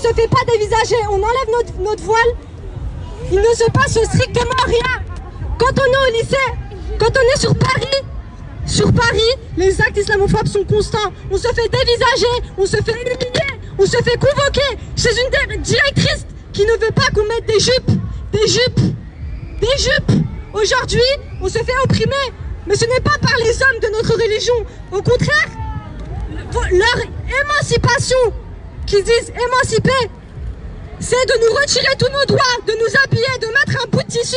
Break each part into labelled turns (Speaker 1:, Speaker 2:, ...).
Speaker 1: se fait pas dévisager, on enlève notre voile, il ne se passe strictement rien. Quand on est au lycée, quand on est sur Paris, les actes islamophobes sont constants. On se fait dévisager, on se fait humilier, on se fait convoquer chez une directrice qui ne veut pas qu'on mette des jupes. Aujourd'hui, on se fait opprimer, mais ce n'est pas par les hommes de notre religion. Au contraire, leur émancipation, qu'ils disent émanciper, c'est de nous retirer tous nos droits, de nous habiller, de mettre un bout de tissu.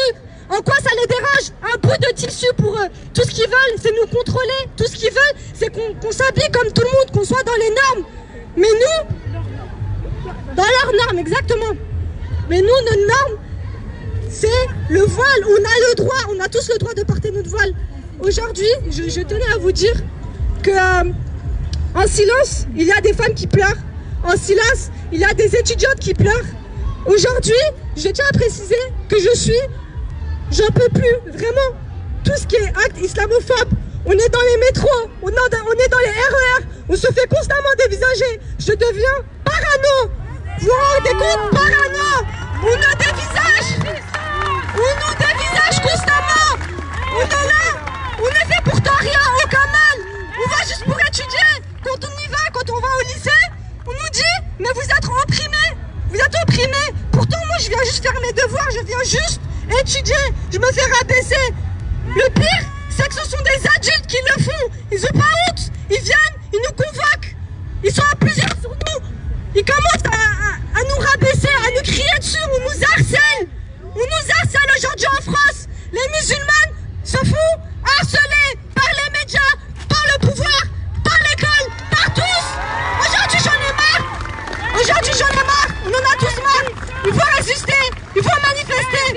Speaker 1: En quoi ça les dérange? Un bout de tissu pour eux. Tout ce qu'ils veulent, c'est nous contrôler. Tout ce qu'ils veulent, c'est qu'on s'habille comme tout le monde, qu'on soit dans les normes. Mais nous, dans leurs normes, exactement. Mais nous, nos normes, c'est le voile. On a le droit, on a tous le droit de porter notre voile. Aujourd'hui, je tenais à vous dire que en silence, il y a des femmes qui pleurent. En silence, il y a des étudiantes qui pleurent. Aujourd'hui, je tiens à préciser que j'en peux plus, vraiment. Tout ce qui est acte islamophobe, on est dans les métros, on est dans les RER, on se fait constamment dévisager. Je deviens parano. Vous vous rendez compte? Parano. On nous dévisage constamment. On est là, on ne fait pourtant rien, aucun mal. On va juste pour étudier. Quand on y va, quand on va au lycée, on nous dit, mais vous êtes opprimés. Pourtant, moi, je viens juste faire mes devoirs, je viens juste étudier, je me fais rabaisser. Le pire, c'est que ce sont des adultes qui le font. Ils ont pas honte. Ils viennent, ils nous convoquent. Ils sont à plusieurs sur nous. Ils commencent à nous rabaisser, à nous crier dessus. On nous harcèle. Aujourd'hui en France. Les musulmanes se font harceler par les médias, par le pouvoir, par l'école, par tous. Aujourd'hui, j'en ai marre. On en a tous marre. Il faut résister. Il faut manifester.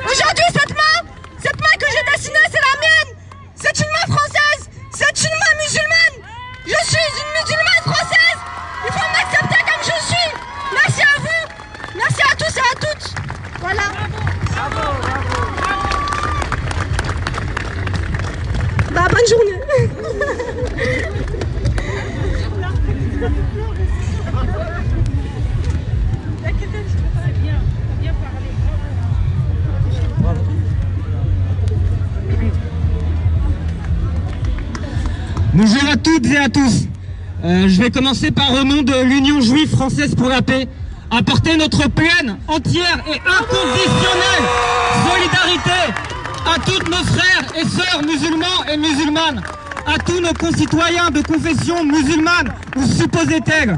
Speaker 1: Aujourd'hui, cette main que j'ai dessinée, c'est la mienne. C'est une main française. C'est une main musulmane. Je suis une musulmane française. Il faut m'accepter comme je suis. Merci à vous. Merci à tous et à toutes. Voilà. Bravo. Bah, bonne journée.
Speaker 2: Bonjour à toutes et à tous. Je vais commencer par, au nom de l'Union juive française pour la paix, apporter notre pleine, entière et inconditionnelle solidarité à tous nos frères et sœurs musulmans et musulmanes, à tous nos concitoyens de confession musulmane ou supposée telle.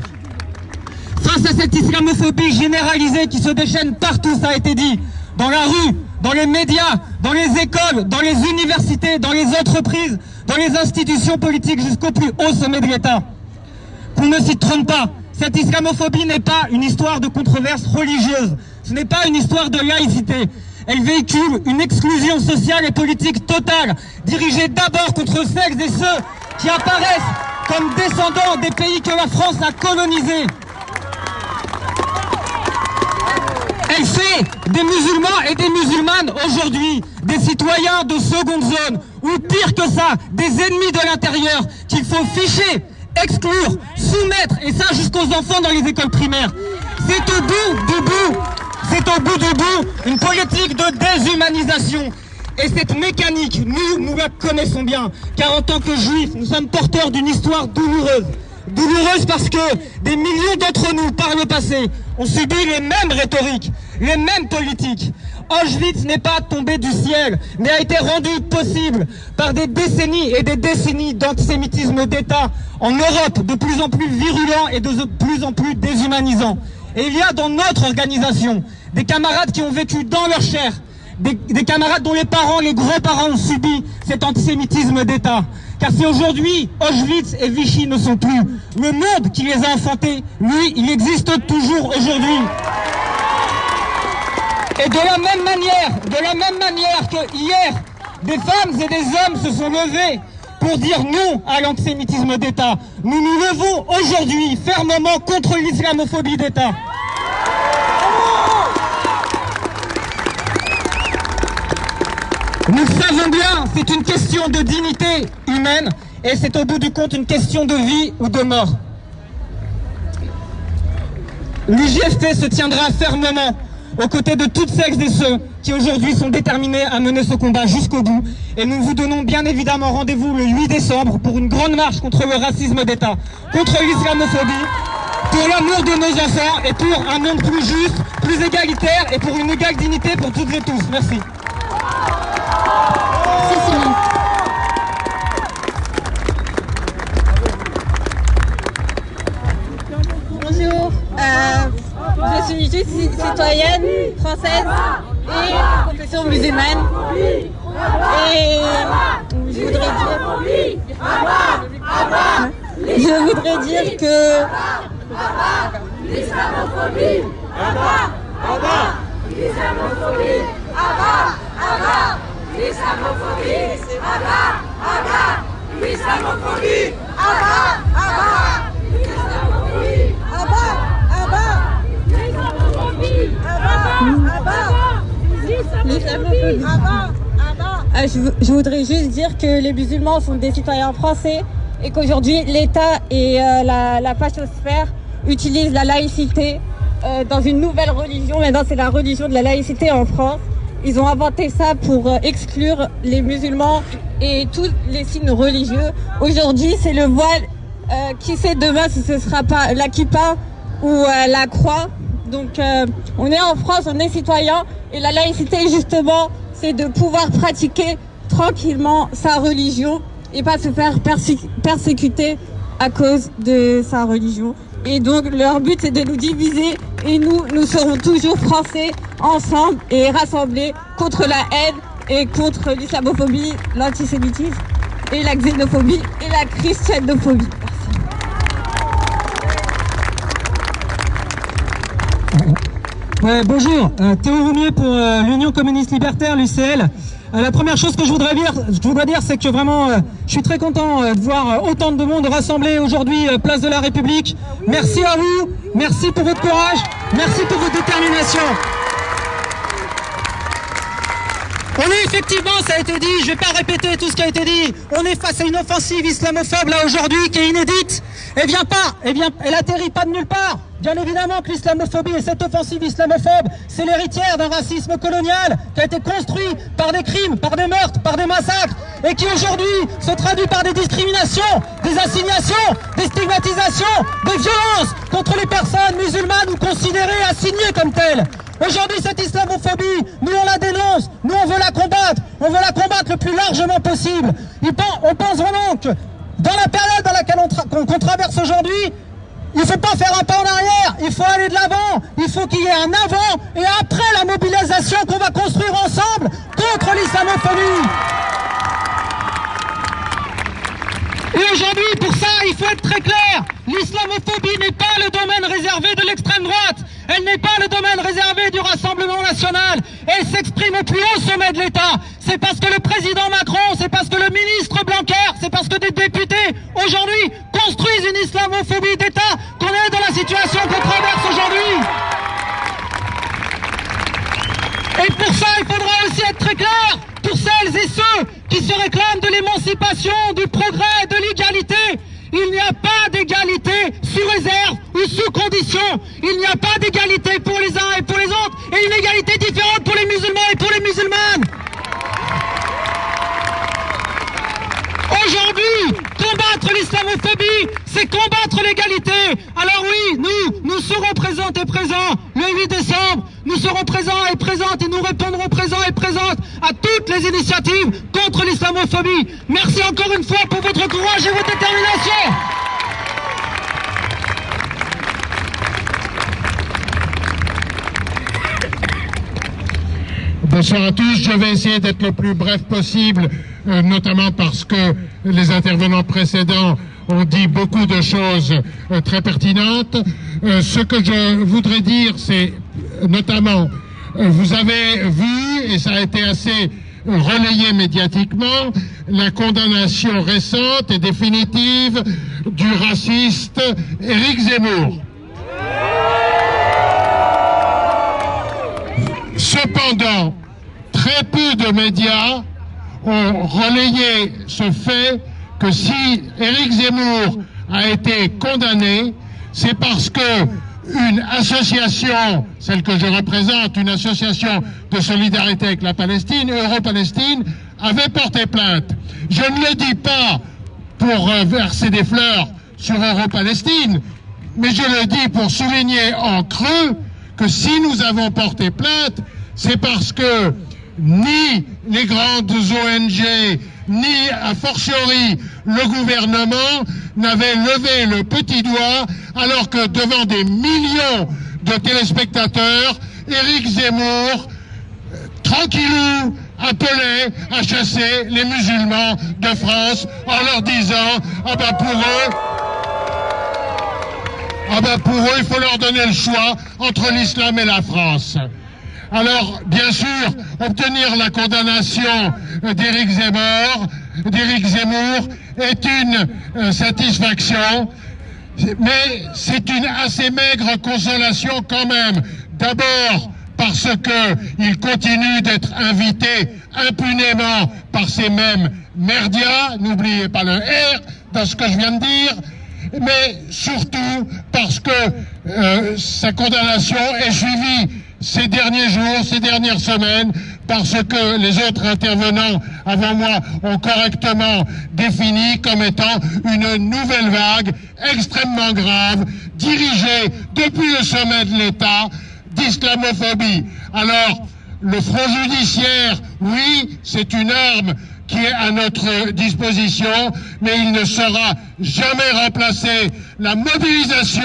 Speaker 2: Face à cette islamophobie généralisée qui se déchaîne partout, ça a été dit, dans la rue, dans les médias, dans les écoles, dans les universités, dans les entreprises, dans les institutions politiques jusqu'au plus haut sommet de l'État. Qu'on ne s'y trompe pas, cette islamophobie n'est pas une histoire de controverse religieuse, ce n'est pas une histoire de laïcité. Elle véhicule une exclusion sociale et politique totale, dirigée d'abord contre celles et ceux qui apparaissent comme descendants des pays que la France a colonisés. Elle fait des musulmans et des musulmanes aujourd'hui des citoyens de seconde zone, ou pire que ça, des ennemis de l'intérieur qu'il faut ficher, exclure, soumettre, et ça jusqu'aux enfants dans les écoles primaires. C'est au bout du bout une politique de déshumanisation. Et cette mécanique, nous la connaissons bien, car en tant que juifs, nous sommes porteurs d'une histoire douloureuse. Douloureuse parce que des millions d'entre nous, par le passé, ont subi les mêmes rhétoriques, les mêmes politiques. Auschwitz n'est pas tombé du ciel, mais a été rendu possible par des décennies et des décennies d'antisémitisme d'État en Europe, de plus en plus virulent et de plus en plus déshumanisant. Et il y a dans notre organisation des camarades qui ont vécu dans leur chair, des camarades dont les parents, les grands-parents ont subi cet antisémitisme d'État. Car si aujourd'hui Auschwitz et Vichy ne sont plus, le monde qui les a enfantés, lui, il existe toujours aujourd'hui. Et de la même manière que hier, des femmes et des hommes se sont levés pour dire non à l'antisémitisme d'État, nous nous levons aujourd'hui fermement contre l'islamophobie d'État. Nous le savons bien, c'est une question de dignité humaine et c'est au bout du compte une question de vie ou de mort. L'UJFP se tiendra fermement aux côtés de toutes celles et ceux qui aujourd'hui sont déterminés à mener ce combat jusqu'au bout. Et nous vous donnons bien évidemment rendez-vous le 8 décembre pour une grande marche contre le racisme d'État, contre l'islamophobie, pour l'amour de nos enfants et pour un monde plus juste, plus égalitaire et pour une égale dignité pour toutes et tous. Merci.
Speaker 1: Bonjour, je suis juste citoyenne française et confession musulmane. Et je voudrais dire que l'islamophobie, l'islamophobie, l'islamophobie, l'islamophobie, je voudrais juste dire que les musulmans sont des citoyens français et qu'aujourd'hui l'État et la fachosphère utilisent la laïcité dans une nouvelle religion. Maintenant c'est la religion de la laïcité en France. Ils ont inventé ça pour exclure les musulmans et tous les signes religieux. Aujourd'hui c'est le voile, qui sait demain si ce sera pas la kippa ou la croix. Donc on est en France, on est citoyen et la laïcité justement c'est de pouvoir pratiquer tranquillement sa religion et pas se faire persécuter à cause de sa religion. Et donc leur but c'est de nous diviser et nous serons toujours français ensemble et rassemblés contre la haine et contre l'islamophobie, l'antisémitisme et la xénophobie et la christianophobie.
Speaker 2: Bonjour, Théo Roumier pour l'Union communiste libertaire, l'UCL. La première chose que je voudrais dire, c'est que vraiment, je suis très content de voir autant de monde rassemblé aujourd'hui place de la République. Merci à vous, merci pour votre courage, merci pour votre détermination. On est effectivement, ça a été dit, je ne vais pas répéter tout ce qui a été dit, on est face à une offensive islamophobe là aujourd'hui qui est inédite. Elle atterrit pas de nulle part. Bien évidemment que l'islamophobie et cette offensive islamophobe, c'est l'héritière d'un racisme colonial qui a été construit par des crimes, par des meurtres, par des massacres et qui aujourd'hui se traduit par des discriminations, des assignations, des stigmatisations, des violences contre les personnes musulmanes ou considérées, assignées comme telles. Aujourd'hui, cette islamophobie, nous on la dénonce, nous on veut la combattre le plus largement possible. On pense vraiment que dans la période dans laquelle qu'on traverse aujourd'hui, il ne faut pas faire un pas en arrière, il faut aller de l'avant, il faut qu'il y ait un avant et après la mobilisation qu'on va construire ensemble contre l'islamophobie. Et aujourd'hui, pour ça, il faut être très clair, l'islamophobie n'est pas le domaine réservé de l'extrême droite, elle n'est pas le domaine réservé du Rassemblement national, elle s'exprime au plus haut sommet de l'État. C'est parce que le président Macron, c'est parce que le ministre Blanquer, c'est parce que des députés aujourd'hui construisent une islamophobie d'État qu'on est dans la situation qu'on traverse aujourd'hui. Et pour ça, il faudra aussi être très clair pour celles et ceux qui se réclament de l'émancipation, du progrès, de l'égalité. Il n'y a pas d'égalité sous réserve ou sous condition. Il n'y a pas d'égalité pour les uns et pour les autres et une égalité différente pour les musulmans et pour les musulmanes. Aujourd'hui, combattre l'islamophobie, c'est combattre l'égalité. Alors oui, nous serons présents et présents le 8 décembre. Nous serons présents et présentes et nous répondrons présents et présentes à toutes les initiatives contre l'islamophobie. Merci encore une fois pour votre courage et votre détermination.
Speaker 3: Bonsoir à tous, je vais essayer d'être le plus bref possible, notamment parce que les intervenants précédents ont dit beaucoup de choses très pertinentes. Ce que je voudrais dire, c'est notamment, vous avez vu, et ça a été assez relayé médiatiquement, la condamnation récente et définitive du raciste Éric Zemmour. Cependant, très peu de médias ont relayé ce fait que si Éric Zemmour a été condamné, c'est parce que une association, celle que je représente, une association de solidarité avec la Palestine, Euro-Palestine, avait porté plainte. Je ne le dis pas pour verser des fleurs sur Euro-Palestine, mais je le dis pour souligner en creux que si nous avons porté plainte, c'est parce que ni les grandes ONG, ni a fortiori le gouvernement n'avaient levé le petit doigt, alors que devant des millions de téléspectateurs, Éric Zemmour, tranquillou, appelait à chasser les musulmans de France en leur disant « Ah ben pour eux, il faut leur donner le choix entre l'islam et la France ». Alors, bien sûr, obtenir la condamnation d'Éric Zemmour est une satisfaction, mais c'est une assez maigre consolation quand même. D'abord, parce qu'il continue d'être invité impunément par ces mêmes merdias, n'oubliez pas le R dans ce que je viens de dire, mais surtout parce que sa condamnation est suivie ces derniers jours, ces dernières semaines, parce que les autres intervenants avant moi ont correctement défini comme étant une nouvelle vague extrêmement grave, dirigée depuis le sommet de l'État, d'islamophobie. Alors, le front judiciaire, oui, c'est une arme qui est à notre disposition, mais il ne sera jamais remplacé la mobilisation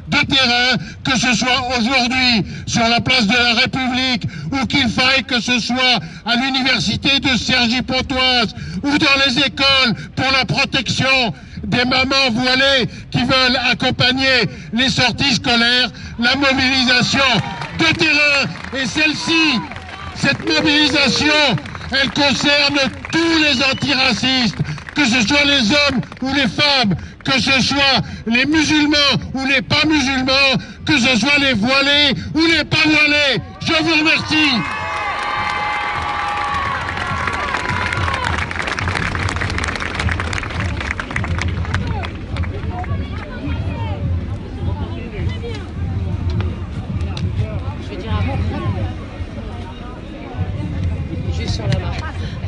Speaker 3: de terrain, que ce soit aujourd'hui sur la place de la République ou qu'il faille que ce soit à l'université de Cergy-Pontoise ou dans les écoles pour la protection des mamans voilées qui veulent accompagner les sorties scolaires, la mobilisation de terrain et celle-ci, cette mobilisation, elle concerne tous les antiracistes, que ce soit les hommes ou les femmes, que ce soit les musulmans ou les pas musulmans, que ce soit les voilés ou les pas voilés. Je vous remercie.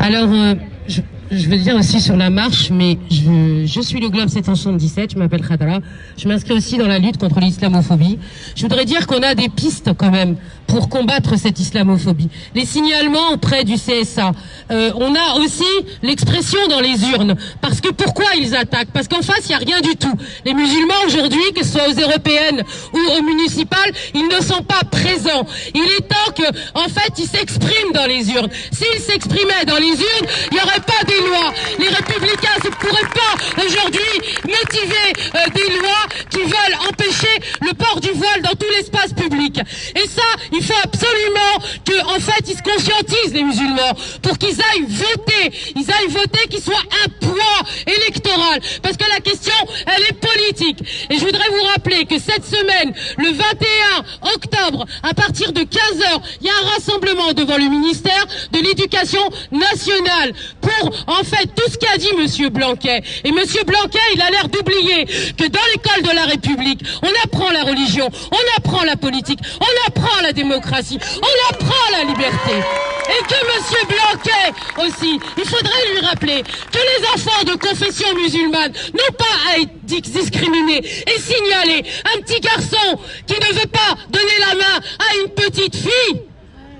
Speaker 4: Alors, je veux dire aussi sur la marche, mais je suis le Globe 777, je m'appelle Khadra, je m'inscris aussi dans la lutte contre l'islamophobie. Je voudrais dire qu'on a des pistes quand même pour combattre cette islamophobie. Les signalements auprès du CSA, on a aussi l'expression dans les urnes, parce que pourquoi ils attaquent? Parce qu'en face, il n'y a rien du tout. Les musulmans aujourd'hui, que ce soit aux européennes ou aux municipales, ils ne sont pas présents. Il est temps que, en fait, ils s'expriment dans les urnes. S'ils s'exprimaient dans les urnes, il n'y aurait pas des lois. Les républicains ne pourraient pas aujourd'hui motiver des lois qui veulent empêcher le port du voile dans tout l'espace public. Et ça, il faut absolument que, en fait, ils se conscientisent, les musulmans, pour qu'ils aillent voter, qu'ils soient un poids électoral. Parce que la question, elle est politique. Et je voudrais vous rappeler que cette semaine, le 21 octobre, à partir de 15h, il y a un rassemblement devant le ministère de l'Éducation nationale pour, en fait, tout ce qu'a dit Monsieur Blanquet. Et Monsieur Blanquet, il a l'air d'oublier que dans l'école de la République, on apprend la religion, on apprend la politique, on apprend la démocratie, on apprend la liberté. Et que Monsieur Blanquet aussi, il faudrait lui rappeler que les enfants de confession musulmane n'ont pas à être discriminés et signalés. Un petit garçon qui ne veut pas donner la main à une petite fille,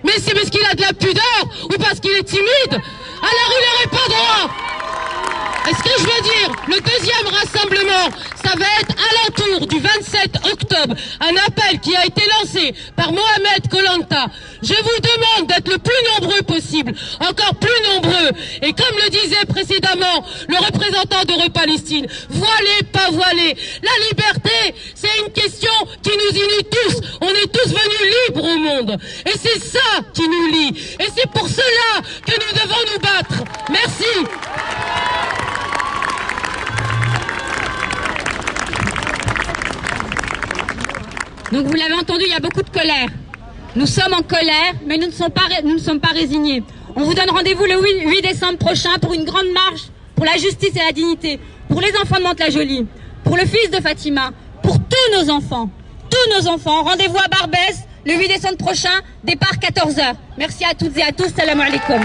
Speaker 4: mais c'est parce qu'il a de la pudeur ou parce qu'il est timide, alors il n'aurait pas droit. Et ce que je veux dire, le deuxième rassemblement, ça va être à l'entour du 27 octobre, un appel qui a été lancé par Mohamed Kolanta. Je vous demande d'être le plus nombreux possible, encore plus nombreux. Et comme le disait précédemment le représentant d'Euro-Palestine, voilé, pas voilé, la liberté, c'est une question qui nous unit tous. On est tous venus libres au monde. Et c'est ça qui nous lie. Et c'est pour cela que nous devons nous battre. Merci.
Speaker 5: Donc vous l'avez entendu, il y a beaucoup de colère. Nous sommes en colère, mais nous ne sommes pas résignés. On vous donne rendez-vous le 8 décembre prochain pour une grande marche pour la justice et la dignité, pour les enfants de Mantes-la-Jolie, pour le fils de Fatima, pour tous tous nos enfants. Tous nos enfants. Rendez-vous à Barbès le 8 décembre prochain, départ 14h. Merci à toutes et à tous. Salam alaikum.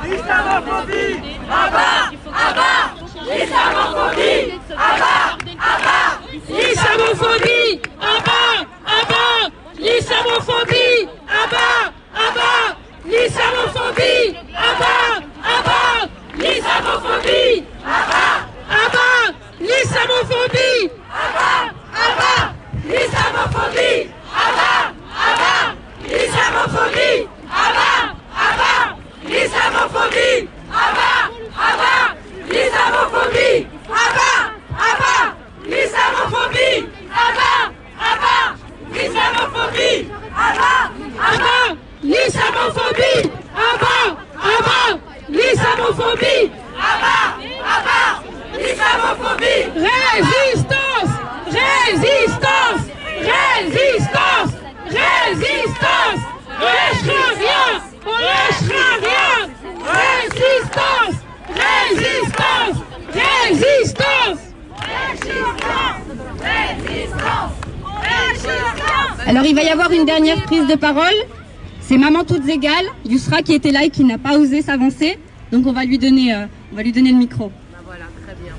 Speaker 4: L'islamophobie, à bas, à bas. L'islamophobie, à bas, à bas. L'islamophobie, à bas, à bas. L'islamophobie, à bas, à bas. L'islamophobie, à bas, à bas. L'islamophobie, à bas, à bas. L'islamophobie, à bas, à bas. L'islamophobie, à bas, à bas. L'islamophobie, à bas, à bas. L'islamophobie, à bas, à bas. L'islamophobie, à bas, à bas. L'islamophobie, à bas, à bas. L'islamophobie, à bas, à bas. L'islamophobie. Résistance, résistance, résistance, résistance. On lâchera rien, on lâchera rien. Résistance, résistance, résistance.
Speaker 1: Alors il va y avoir une dernière prise de parole. C'est Maman Toutes Égales, Yousra qui était là et qui n'a pas osé s'avancer. Donc on va lui donner le micro.
Speaker 4: Voilà, très bien.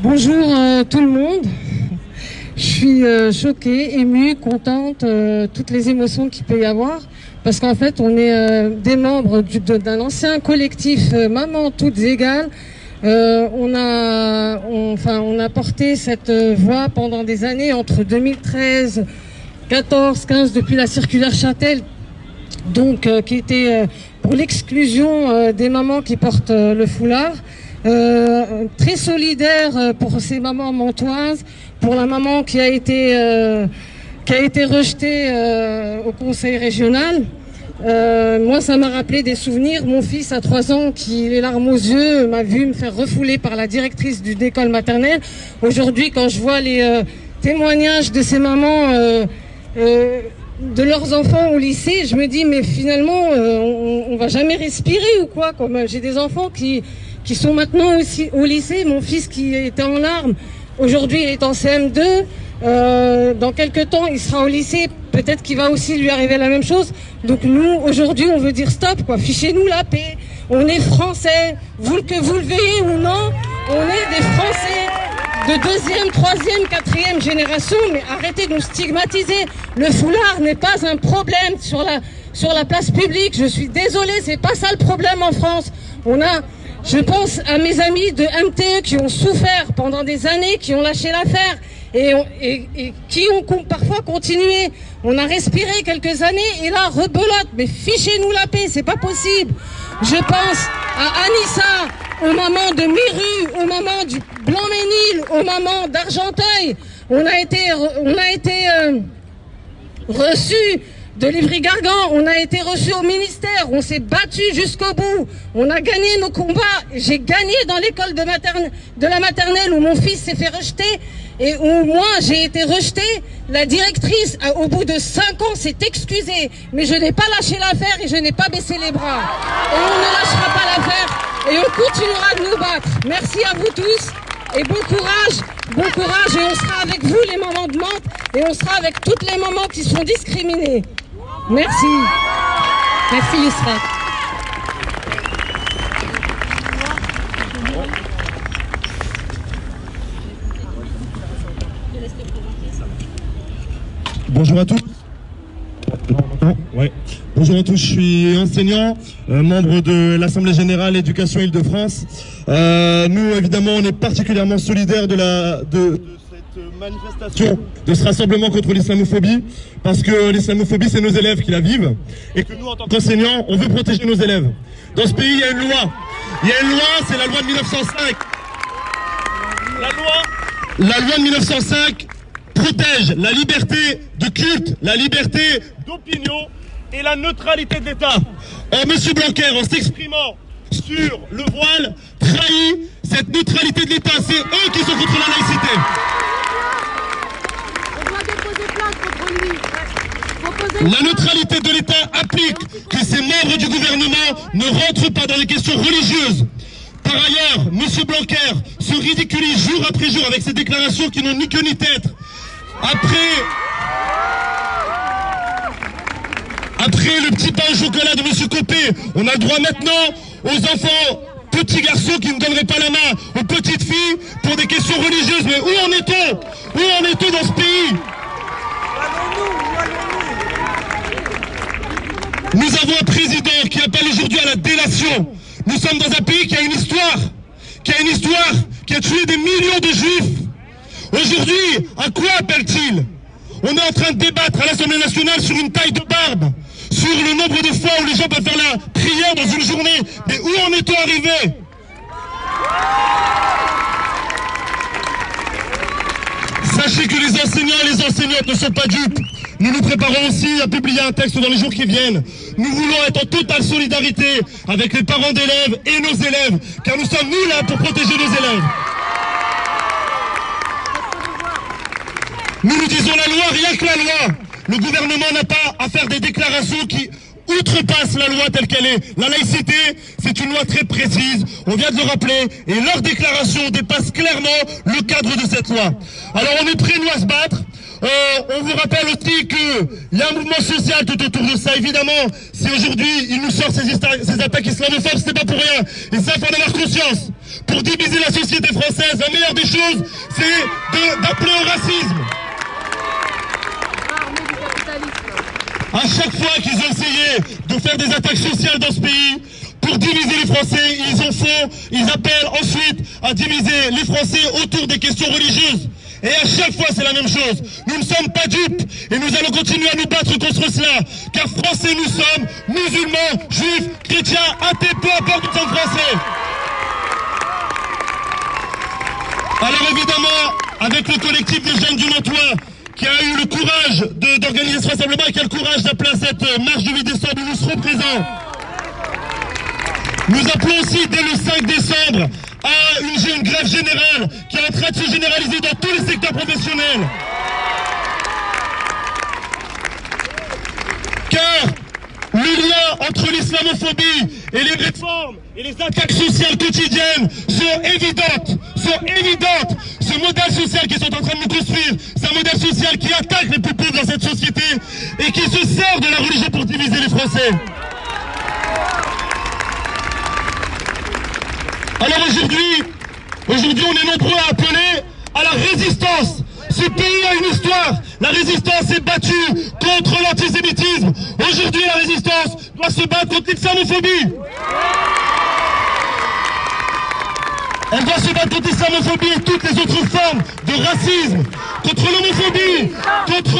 Speaker 4: Bonjour tout le monde. Je suis choquée, émue, contente, toutes les émotions qu'il peut y avoir. Parce qu'en fait, on est des membres d'un ancien collectif Maman Toutes Égales. On a porté cette voix pendant des années, entre 2013, 14, 15, depuis la circulaire Châtel, donc qui était pour l'exclusion des mamans qui portent le foulard. Très solidaire pour ces mamans mantoises, pour la maman qui a été rejetée au conseil régional. Moi, ça m'a rappelé des souvenirs. Mon fils a 3 ans, qui les larmes aux yeux, m'a vu me faire refouler par la directrice d'une école maternelle. Aujourd'hui, quand je vois les témoignages de ces mamans, de leurs enfants au lycée, je me dis mais finalement, on va jamais respirer ou quoi. Comme j'ai des enfants qui sont maintenant aussi au lycée. Mon fils qui était en larmes, aujourd'hui il est en CM2. Dans quelques temps, il sera au lycée. Peut-être qu'il va aussi lui arriver la même chose. Donc nous, aujourd'hui, on veut dire stop, quoi. Fichez-nous la paix. On est Français. Que vous le veuillez ou non, on est des Français de 2e, 3e, 4e génération. Mais arrêtez de nous stigmatiser. Le foulard n'est pas un problème sur la place publique. Je suis désolée, c'est pas ça le problème en France. Je pense à mes amis de MTE qui ont souffert pendant des années, qui ont lâché l'affaire et qui ont parfois continué. On a respiré quelques années et là, rebelote. Mais fichez-nous la paix, c'est pas possible. Je pense à Anissa, aux mamans de Miru, aux mamans du Blanc-Ménil, aux mamans d'Argenteuil. On a été reçus de Livry-Gargan, on a été reçus au ministère, on s'est battu jusqu'au bout, on a gagné nos combats. J'ai gagné dans l'école de la maternelle où mon fils s'est fait rejeter et où moi j'ai été rejetée. La directrice, au bout de 5 ans, s'est excusée, mais je n'ai pas lâché l'affaire et je n'ai pas baissé les bras. Et on ne lâchera pas l'affaire et on continuera de nous battre. Merci à vous tous et bon courage et on sera avec vous les mamans de Mantes et on sera avec toutes les mamans qui sont discriminées. Merci. Merci Yousra.
Speaker 6: Bonjour à tous. Ouais. Bonjour à tous, je suis enseignant, membre de l'Assemblée Générale Éducation Île-de-France. Nous, évidemment, on est particulièrement solidaires de cette manifestation, de ce rassemblement contre l'islamophobie, parce que l'islamophobie, c'est nos élèves qui la vivent, et que nous, en tant qu'enseignants, on veut protéger nos élèves. Dans ce pays, il y a une loi. Il y a une loi, c'est la loi de 1905. La loi de 1905 protège la liberté de culte, la liberté d'opinion et la neutralité de l'État. Or, M. Blanquer, en s'exprimant sur le voile, trahit cette neutralité de l'État. C'est eux qui sont contre la laïcité.
Speaker 1: On doit déposer plainte contre lui.
Speaker 6: La neutralité de l'État applique que ces membres du gouvernement ne rentrent pas dans les questions religieuses. Par ailleurs, M. Blanquer se ridiculise jour après jour avec ses déclarations qui n'ont ni queue ni tête. Après le petit pain au chocolat de M. Copé, on a le droit maintenant aux enfants, petits garçons qui ne donneraient pas la main aux petites filles pour des questions religieuses. Mais où en est-on? Où en est-on dans ce pays? Nous avons un président qui appelle aujourd'hui à la délation. Nous sommes dans un pays qui a une histoire, qui a tué des millions de juifs. Aujourd'hui, à quoi appelle-t-il? On est en train de débattre à l'Assemblée nationale sur une taille de barbe, sur le nombre de fois où les gens peuvent faire la prière dans une journée. Mais où en est-on arrivé? Sachez que les enseignants et les enseignantes ne sont pas dupes. Nous nous préparons aussi à publier un texte dans les jours qui viennent. Nous voulons être en totale solidarité avec les parents d'élèves et nos élèves, car nous sommes nous là pour protéger nos élèves. Nous disons la loi, rien que la loi. Le gouvernement n'a pas à faire des déclarations qui outrepassent la loi telle qu'elle est. La laïcité, c'est une loi très précise, on vient de le rappeler, et leur déclaration dépasse clairement le cadre de cette loi. Alors on est prêts, nous, à se battre. On vous rappelle aussi qu'il y a un mouvement social tout autour de ça. Évidemment, si aujourd'hui il nous sort ces attaques islamophobes, c'est pas pour rien. Et ça, il faut en avoir conscience. Pour diviser la société française, la meilleure des choses, c'est d'appeler au racisme. À chaque fois qu'ils ont essayé de faire des attaques sociales dans ce pays, pour diviser les Français, ils appellent ensuite à diviser les Français autour des questions religieuses. Et à chaque fois, c'est la même chose. Nous ne sommes pas dupes et nous allons continuer à nous battre contre cela. Car Français nous sommes, musulmans, juifs, chrétiens, athées, peu importe, nous sommes Français. Alors évidemment, avec le collectif des jeunes du Nantois, qui a eu le courage d'organiser ce rassemblement et qui a le courage d'appeler à cette marche du 8 décembre, nous serons présents. Nous appelons aussi dès le 5 décembre à une grève générale qui est en train de se généraliser dans tous les secteurs professionnels. Car le lien entre l'islamophobie et les réformes et les attaques sociales quotidiennes sont évidentes. Ce modèle social qu'ils sont en train de nous construire, c'est un modèle social qui attaque les plus pauvres dans cette société et qui se sert de la religion pour diviser les Français. Alors aujourd'hui, on est nombreux à appeler à la résistance. Ce pays a une histoire. La résistance s'est battue contre l'antisémitisme. Aujourd'hui, la résistance doit se battre contre l'islamophobie. Elle doit se battre contre l'islamophobie et toutes les autres formes de racisme, contre l'homophobie, contre...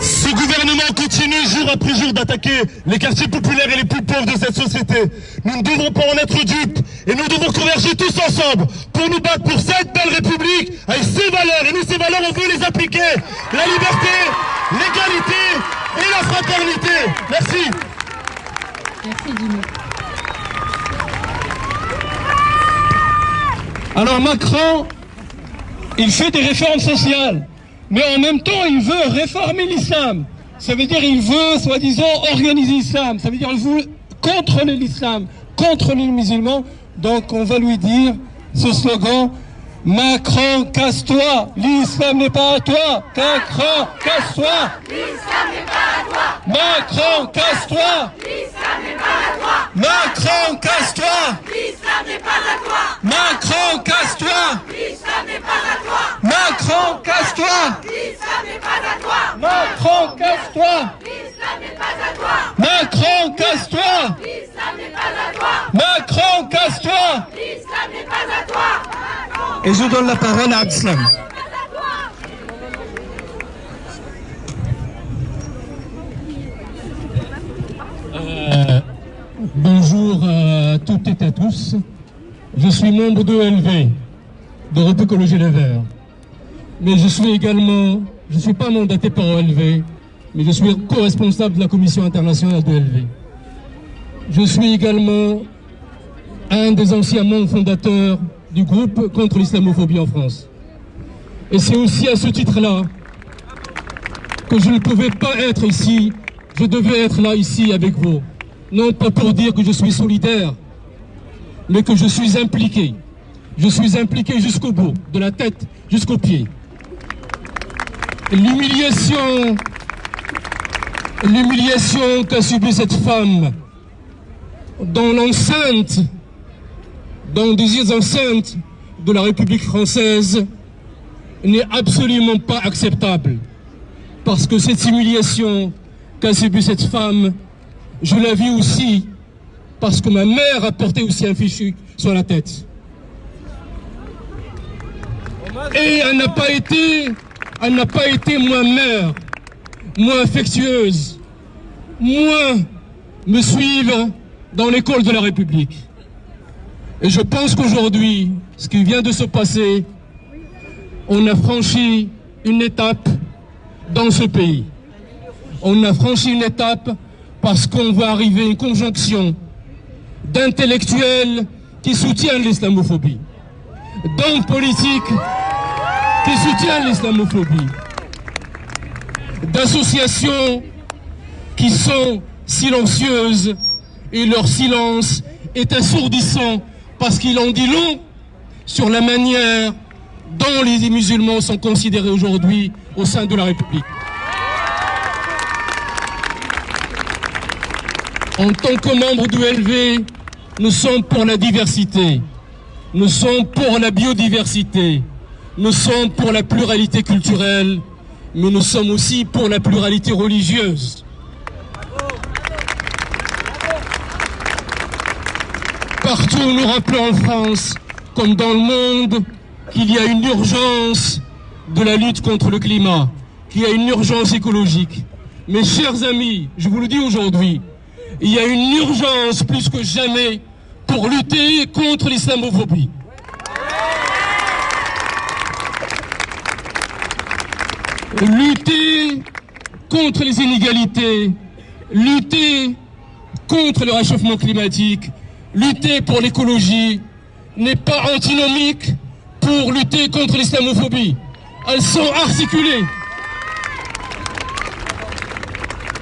Speaker 6: Ce gouvernement continue jour après jour d'attaquer les quartiers populaires et les plus pauvres de cette société. Nous ne devons pas en être dupes et nous devons converger tous ensemble pour nous battre pour cette belle République avec ses valeurs. Et nous, ces valeurs, on veut les appliquer. La liberté, l'égalité et la fraternité. Merci.
Speaker 5: Merci, Jimmy.
Speaker 2: Alors Macron, il fait des réformes sociales, mais en même temps il veut réformer l'islam. Ça veut dire qu'il veut, soi-disant, organiser l'islam. Ça veut dire qu'il veut contrôler l'islam, contrôler les musulmans. Donc on va lui dire ce slogan: Macron, casse-toi, l'islam n'est pas à toi. Macron, casse-toi, l'islam n'est pas à toi. Macron, casse-toi, l'islam n'est pas à toi. Macron, casse-toi, l'islam n'est pas à toi. Macron, casse-toi, l'islam n'est pas à toi. Macron, casse-toi, l'islam n'est pas à toi. Macron, casse-toi, l'islam n'est pas à toi. Macron, casse-toi, l'islam n'est pas à toi. Macron, casse-toi, l'islam n'est pas à toi. Et je donne la parole à Arslan.
Speaker 7: Bonjour à toutes et à tous. Je suis membre de ELV, d'Europe Écologie Les Verts. Mais je ne suis pas mandaté par ELV, mais je suis co-responsable de la Commission internationale de ELV. Je suis également un des anciens membres fondateurs du groupe contre l'islamophobie en France. Et c'est aussi à ce titre-là que je ne pouvais pas être ici, je devais être là ici avec vous. Non pas pour dire que je suis solidaire, mais que je suis impliqué. Je suis impliqué jusqu'au bout, de la tête jusqu'aux pieds. L'humiliation qu'a subie cette femme dans l'enceinte, dans des enceintes de la République française n'est absolument pas acceptable. Parce que cette humiliation qu'a subie cette femme, je la vis aussi parce que ma mère a porté aussi un fichu sur la tête. Et elle n'a pas été moins mère, moins affectueuse, moins me suivre dans l'école de la République. Et je pense qu'aujourd'hui, ce qui vient de se passer, on a franchi une étape dans ce pays. On a franchi une étape parce qu'on va arriver à une conjonction d'intellectuels qui soutiennent l'islamophobie, d'hommes politiques qui soutiennent l'islamophobie, d'associations qui sont silencieuses et leur silence est assourdissant parce qu'il en dit long sur la manière dont les musulmans sont considérés aujourd'hui au sein de la République. En tant que membres du LV, nous sommes pour la diversité, nous sommes pour la biodiversité, nous sommes pour la pluralité culturelle, mais nous sommes aussi pour la pluralité religieuse. Partout, nous rappelons en France, comme dans le monde, qu'il y a une urgence de la lutte contre le climat, qu'il y a une urgence écologique. Mes chers amis, je vous le dis aujourd'hui, il y a une urgence plus que jamais pour lutter contre l'islamophobie. Lutter contre les inégalités, lutter contre le réchauffement climatique, lutter pour l'écologie n'est pas antinomique pour lutter contre l'islamophobie. Elles sont articulées.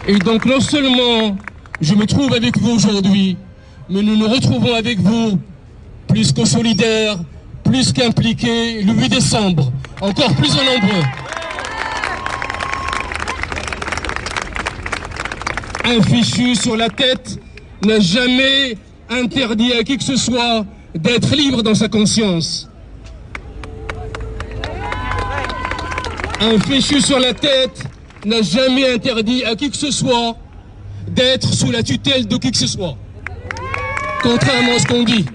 Speaker 7: Et donc non seulement je me trouve avec vous aujourd'hui, mais nous nous retrouvons avec vous plus que solidaires, plus qu'impliqués le 8 décembre, encore plus en nombreux. Un fichu sur la tête n'a jamais interdit à qui que ce soit d'être libre dans sa conscience. Un fichu sur la tête n'a jamais interdit à qui que ce soit d'être sous la tutelle de qui que ce soit. Contrairement à ce qu'on dit.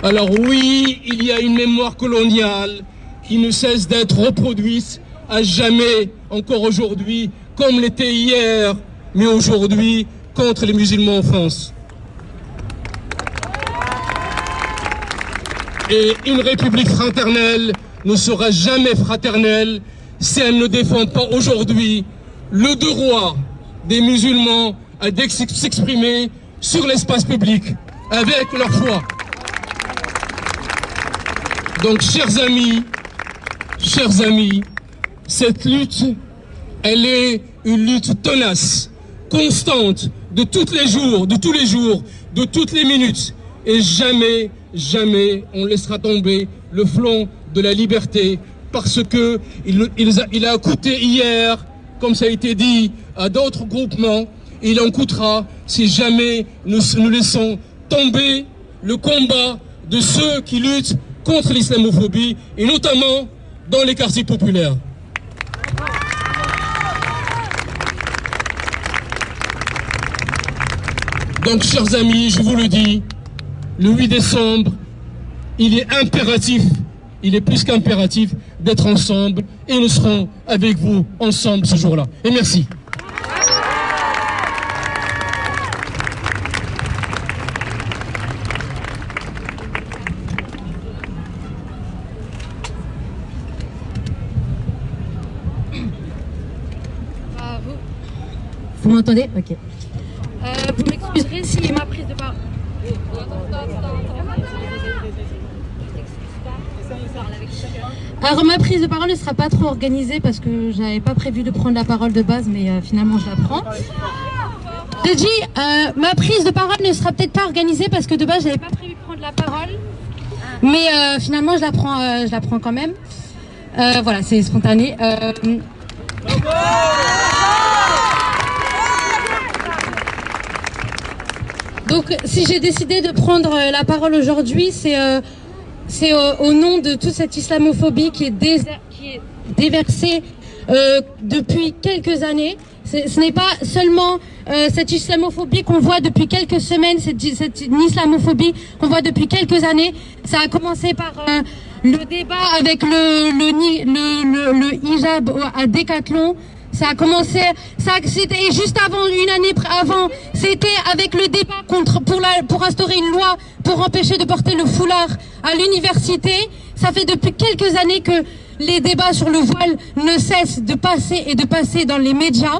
Speaker 7: Alors oui, il y a une mémoire coloniale qui ne cesse d'être reproduite à jamais, encore aujourd'hui, comme l'était hier, mais aujourd'hui, contre les musulmans en France. Et une république fraternelle ne sera jamais fraternelle si elle ne défend pas aujourd'hui le droit des musulmans à s'exprimer sur l'espace public avec leur foi. Donc, chers amis, cette lutte, elle est une lutte tenace, constante, de tous les jours, de toutes les minutes. Et jamais, jamais on laissera tomber le flanc de la liberté, parce que il a coûté hier, comme ça a été dit, à d'autres groupements, et il en coûtera si jamais nous laissons tomber le combat de ceux qui luttent contre l'islamophobie, et notamment dans les quartiers populaires. Donc, chers amis, je vous le dis, le 8 décembre, il est impératif, il est plus qu'impératif d'être ensemble et nous serons avec vous ensemble ce jour-là. Et merci.
Speaker 8: Vous m'entendez? Ok. Vous m'excuserez si ma prise de parole... Alors ma prise de parole ne sera pas trop organisée parce que j'avais pas prévu de prendre la parole de base, mais finalement je la prends. J'ai dit, ma prise de parole ne sera peut-être pas organisée parce que de base j'avais pas prévu de prendre la parole, mais finalement je la prends quand même. Voilà, c'est spontané. Donc si j'ai décidé de prendre la parole aujourd'hui, c'est au nom de toute cette islamophobie qui est déversée depuis quelques années. Ce n'est pas seulement cette islamophobie qu'on voit depuis quelques semaines, cette islamophobie qu'on voit depuis quelques années. Ça a commencé par le débat avec le hijab à Décathlon. Ça a commencé, c'était juste avant, une année avant, c'était avec le débat pour instaurer une loi pour empêcher de porter le foulard à l'université. Ça fait depuis quelques années que les débats sur le voile ne cessent de passer dans les médias.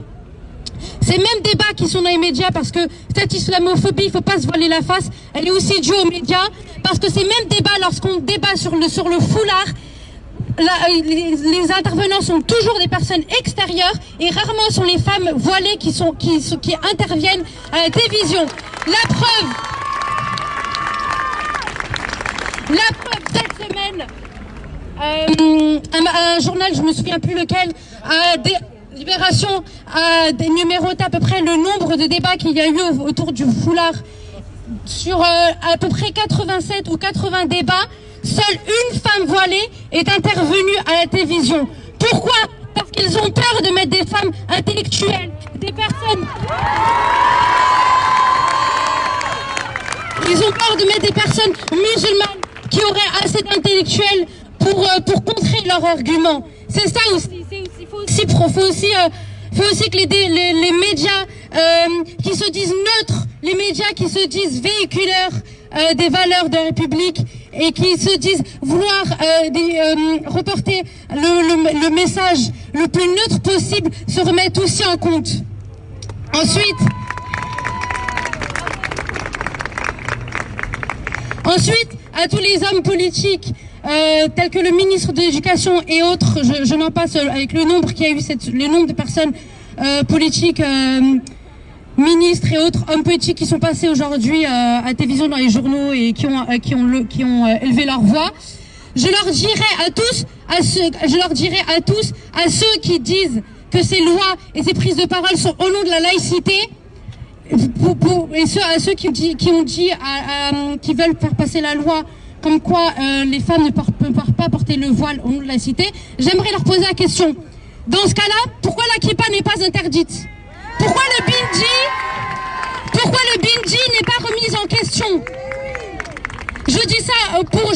Speaker 8: Ces mêmes débats qui sont dans les médias, parce que cette islamophobie, il faut pas se voiler la face, elle est aussi due aux médias, parce que ces mêmes débats, lorsqu'on débat sur le foulard, les intervenants sont toujours des personnes extérieures et rarement sont les femmes voilées qui interviennent à la télévision. La preuve cette semaine, un journal, je me souviens plus lequel, Libération a numéroté à peu près le nombre de débats qu'il y a eu autour du foulard. Sur à peu près 87 ou 80 débats, seule une femme voilée est intervenue à la télévision. Pourquoi? Parce qu'ils ont peur de mettre des femmes intellectuelles, des personnes... Ils ont peur de mettre des personnes musulmanes qui auraient assez d'intellectuels pour contrer leurs arguments. C'est ça aussi. Il faut aussi que les médias qui se disent neutres, les médias qui se disent véhiculeurs des valeurs de la République et qui se disent vouloir reporter le message le plus neutre possible, se remettent aussi en compte. Ensuite, à tous les hommes politiques tels que le ministre de l'Éducation et autres, je n'en passe, avec le nombre qu'il y a eu, le nombre de personnes politiques, ministres et autres hommes politiques qui sont passés aujourd'hui à la télévision, dans les journaux et qui ont élevé leur voix. Je leur dirai à tous, à ceux qui disent que ces lois et ces prises de parole sont au nom de la laïcité, et à ceux qui veulent faire passer la loi comme quoi les femmes ne peuvent pas porter le voile au nom de la laïcité, j'aimerais leur poser la question. Dans ce cas-là, pourquoi la kippa n'est pas interdite? Pourquoi le bindi n'est pas remis en question? Je dis ça pour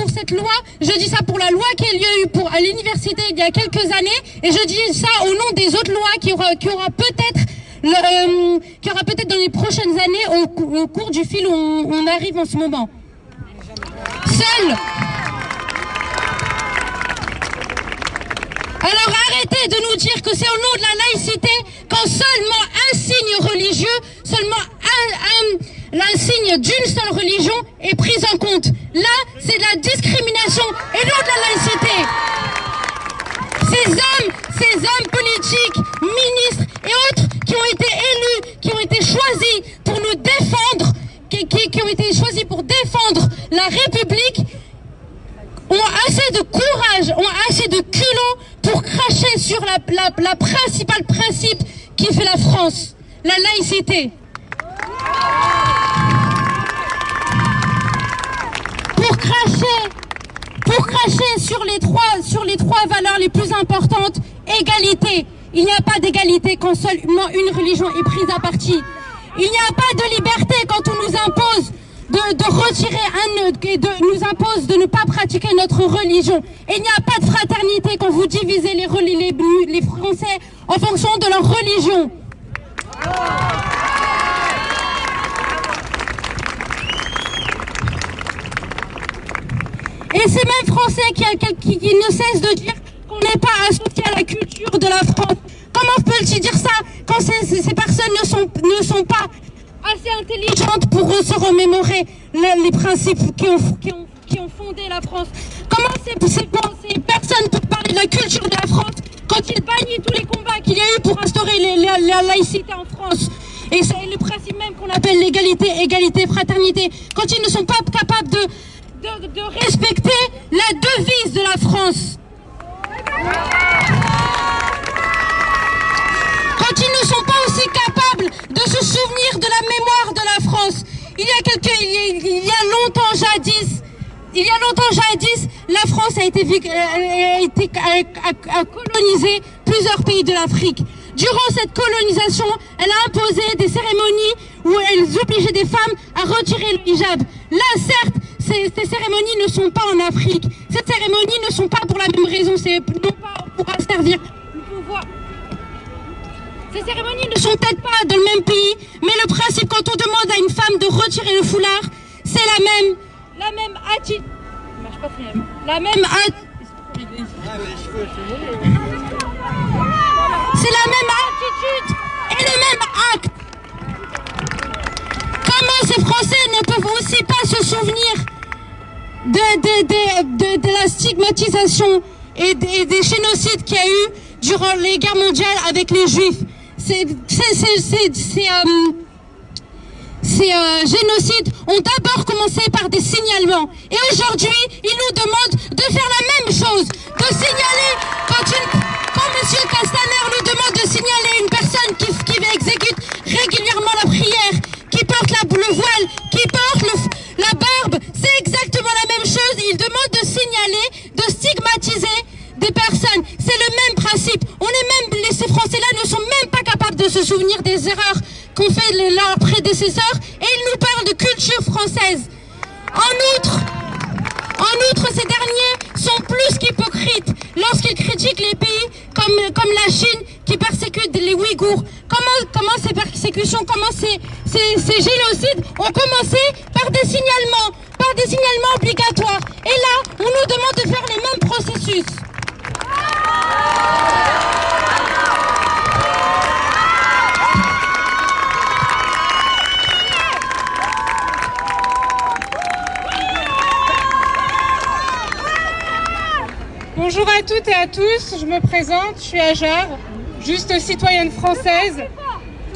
Speaker 8: cette loi, je dis ça pour la loi qu'il y a eu à l'université il y a quelques années, et je dis ça au nom des autres lois qui aura peut-être dans les prochaines années au cours du fil où on arrive en ce moment. Alors arrêtez de nous dire que c'est au nom de la laïcité quand seulement un signe religieux, seulement l'insigne d'une seule religion est pris en compte. Là, c'est de la discrimination et non de la laïcité. Ces hommes politiques, ministres et autres qui ont été élus, qui ont été choisis pour nous défendre, qui ont été choisis pour défendre la République, ont assez de courage, ont assez de culot pour cracher sur la principale principe qui fait la France, la laïcité. Pour cracher sur les trois valeurs les plus importantes, égalité. Il n'y a pas d'égalité quand seulement une religion est prise à partie. Il n'y a pas de liberté quand on nous impose de retirer nous impose de ne pas pratiquer notre religion. Et il n'y a pas de fraternité quand vous divisez les Français en fonction de leur religion. Et ces mêmes Français qui ne cessent de dire qu'on n'est pas associé à la culture de la France. Comment peut-il dire ça quand ces personnes ne sont pas assez intelligentes pour se remémorer les principes qui ont fondé la France? Comment ces personnes peuvent parler de la culture de la France quand ils bannissent tous les combats qu'il y a eu pour instaurer la laïcité en France? Et c'est le principe même qu'on appelle l'égalité, fraternité. Quand ils ne sont pas capables de respecter la devise de la France. Quand ils ne sont pas aussi capables de se souvenir de la mémoire de la France. Il y a longtemps jadis, la France a colonisé plusieurs pays de l'Afrique. Durant cette colonisation, elle a imposé des cérémonies où elle obligeait des femmes à retirer le hijab. Là, certes, ces cérémonies ne sont pas en Afrique. Ces cérémonies ne sont pas pour la même raison. C'est non pas pour asservir le pouvoir. Ces cérémonies ne sont peut-être pas dans le même pays, mais le principe, quand on demande à une femme de retirer le foulard, c'est la même attitude. C'est la même attitude et le même acte. Comment ces Français ne peuvent aussi pas se souvenir de la stigmatisation et des génocides qu'il y a eu durant les guerres mondiales avec les Juifs? Ces génocides ont d'abord commencé par des signalements. Et aujourd'hui, ils nous demandent de faire la même chose, de signaler quand M. Castaner nous demande de signaler une personne qui exécute régulièrement la prière, qui porte le voile, qui porte la barbe. C'est exactement la même chose. Il demande de signaler, de stigmatiser des personnes. C'est le même principe. Ces Français-là ne sont même pas capables de se souvenir des erreurs qu'ont fait leurs prédécesseurs et ils nous parlent de culture française. En outre, ces derniers sont plus qu'hypocrites lorsqu'ils critiquent les pays comme la Chine qui persécute les Ouïghours. Comment ces persécutions, comment ces génocides ont commencé par des signalements obligatoires. Et là, on nous demande de faire les mêmes processus.
Speaker 9: Bonjour à toutes et à tous, je me présente, je suis Hajar, juste citoyenne française.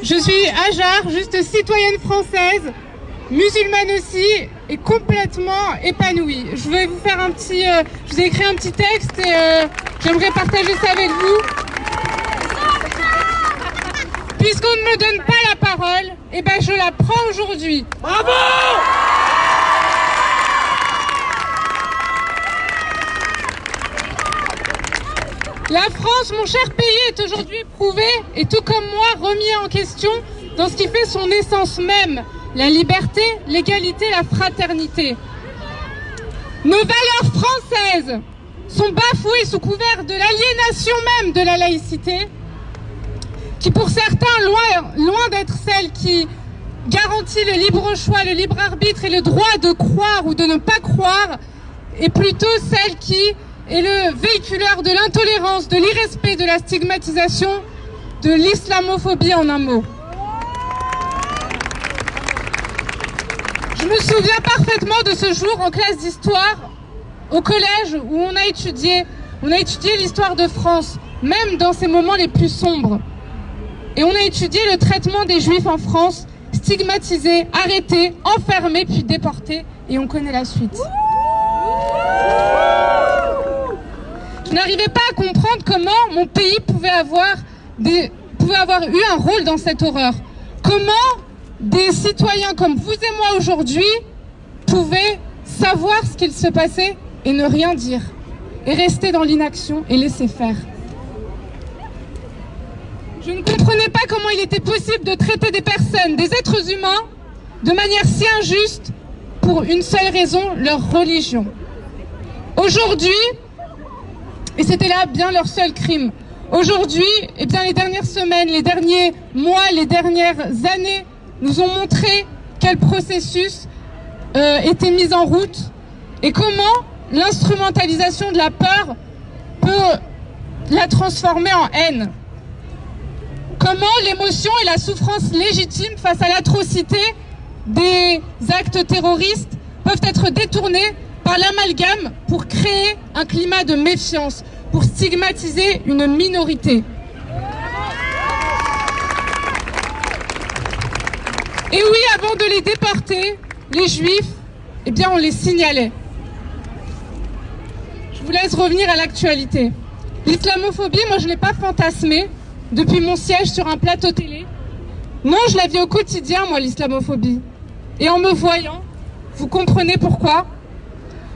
Speaker 9: Je suis Hajar, juste citoyenne française, musulmane aussi et complètement épanouie. Je vais vous faire je vous ai écrit un petit texte et j'aimerais partager ça avec vous. Puisqu'on ne me donne pas la parole, eh ben je la prends aujourd'hui. Bravo! La France, mon cher pays, est aujourd'hui éprouvé et tout comme moi remis en question dans ce qui fait son essence même, la liberté, l'égalité, la fraternité. Nos valeurs françaises sont bafouées sous couvert de l'aliénation même de la laïcité, qui pour certains, loin d'être celle qui garantit le libre choix, le libre arbitre et le droit de croire ou de ne pas croire, est plutôt celle qui est le véhiculaire de l'intolérance, de l'irrespect, de la stigmatisation, de l'islamophobie en un mot. Je me souviens parfaitement de ce jour en classe d'histoire au collège où on a étudié l'histoire de France, même dans ses moments les plus sombres. Et on a étudié le traitement des Juifs en France, stigmatisés, arrêtés, enfermés, puis déportés, et on connaît la suite. Je n'arrivais pas à comprendre comment mon pays pouvait avoir eu un rôle dans cette horreur. Comment des citoyens comme vous et moi aujourd'hui pouvaient savoir ce qu'il se passait et ne rien dire, et rester dans l'inaction et laisser faire. Je ne comprenais pas comment il était possible de traiter des personnes, des êtres humains, de manière si injuste pour une seule raison, leur religion. Aujourd'hui, et c'était là bien leur seul crime, aujourd'hui, eh bien les dernières semaines, les derniers mois, les dernières années nous ont montré quel processus était mis en route et comment l'instrumentalisation de la peur peut la transformer en haine. Comment l'émotion et la souffrance légitime face à l'atrocité des actes terroristes peuvent être détournés par l'amalgame pour créer un climat de méfiance, pour stigmatiser une minorité. Et oui, avant de les déporter, les Juifs, eh bien on les signalait. Je vous laisse revenir à l'actualité. L'islamophobie, moi je ne l'ai pas fantasmée depuis mon siège sur un plateau télé. Non, je la vis au quotidien, moi, l'islamophobie. Et en me voyant, vous comprenez pourquoi?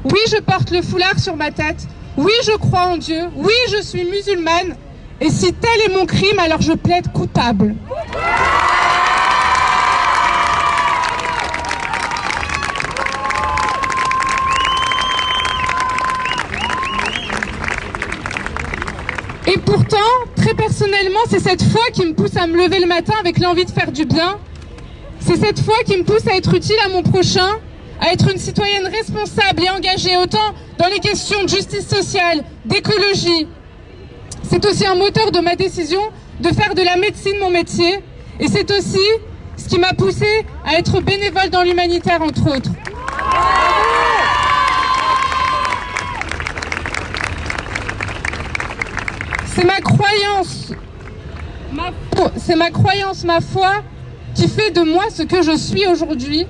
Speaker 9: Oui, je porte le foulard sur ma tête. Oui, je crois en Dieu. Oui, je suis musulmane. Et si tel est mon crime, alors je plaide coupable. Et pourtant, très personnellement, c'est cette foi qui me pousse à me lever le matin avec l'envie de faire du bien. C'est cette foi qui me pousse à être utile à mon prochain, à être une citoyenne responsable et engagée autant dans les questions de justice sociale, d'écologie. C'est aussi un moteur de ma décision de faire de la médecine mon métier. Et c'est aussi ce qui m'a poussée à être bénévole dans l'humanitaire, entre autres. C'est ma croyance, ma foi, qui fait de moi ce que je suis aujourd'hui.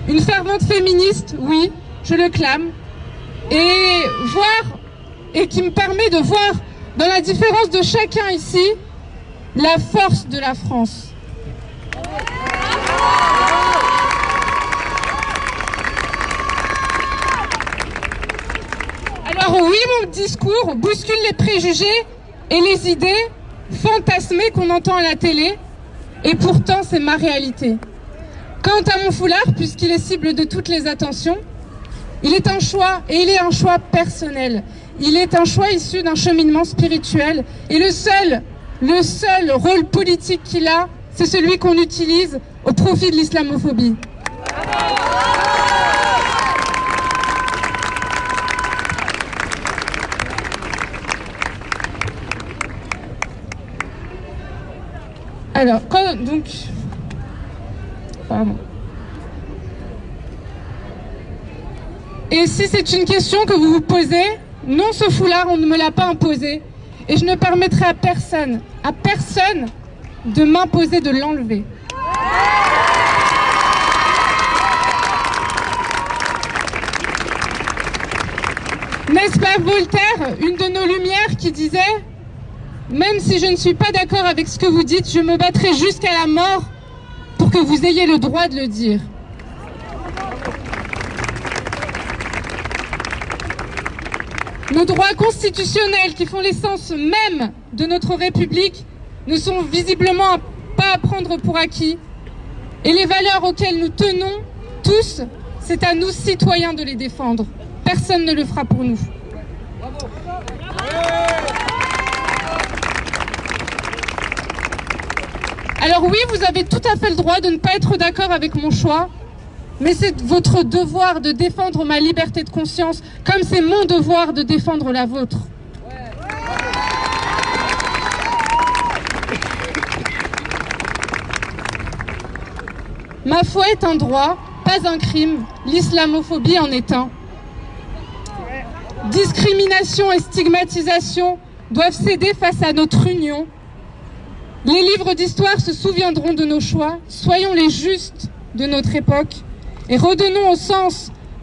Speaker 9: Une fervente féministe, oui, je le clame. Et qui me permet de voir dans la différence de chacun ici, la force de la France. Alors oui, mon discours bouscule les préjugés et les idées fantasmées qu'on entend à la télé, et pourtant c'est ma réalité. Quant à mon foulard, puisqu'il est cible de toutes les attentions, il est un choix, et il est un choix personnel. Il est un choix issu d'un cheminement spirituel, et le seul rôle politique qu'il a, c'est celui qu'on utilise au profit de l'islamophobie. Alors, pardon. Et si c'est une question que vous vous posez, non, ce foulard, on ne me l'a pas imposé. Et je ne permettrai à personne de m'imposer de l'enlever. N'est-ce pas Voltaire, une de nos lumières, qui disait « Même si je ne suis pas d'accord avec ce que vous dites, je me battrai jusqu'à la mort pour que vous ayez le droit de le dire. » Nos droits constitutionnels qui font l'essence même de notre République ne sont visiblement pas à prendre pour acquis. Et les valeurs auxquelles nous tenons tous, c'est à nous citoyens de les défendre. Personne ne le fera pour nous. Alors oui, vous avez tout à fait le droit de ne pas être d'accord avec mon choix, mais c'est votre devoir de défendre ma liberté de conscience, comme c'est mon devoir de défendre la vôtre. Ma foi est un droit, pas un crime. L'islamophobie en est un. Discrimination et stigmatisation doivent céder face à notre union. Les livres d'histoire se souviendront de nos choix. Soyons les justes de notre époque et redonnons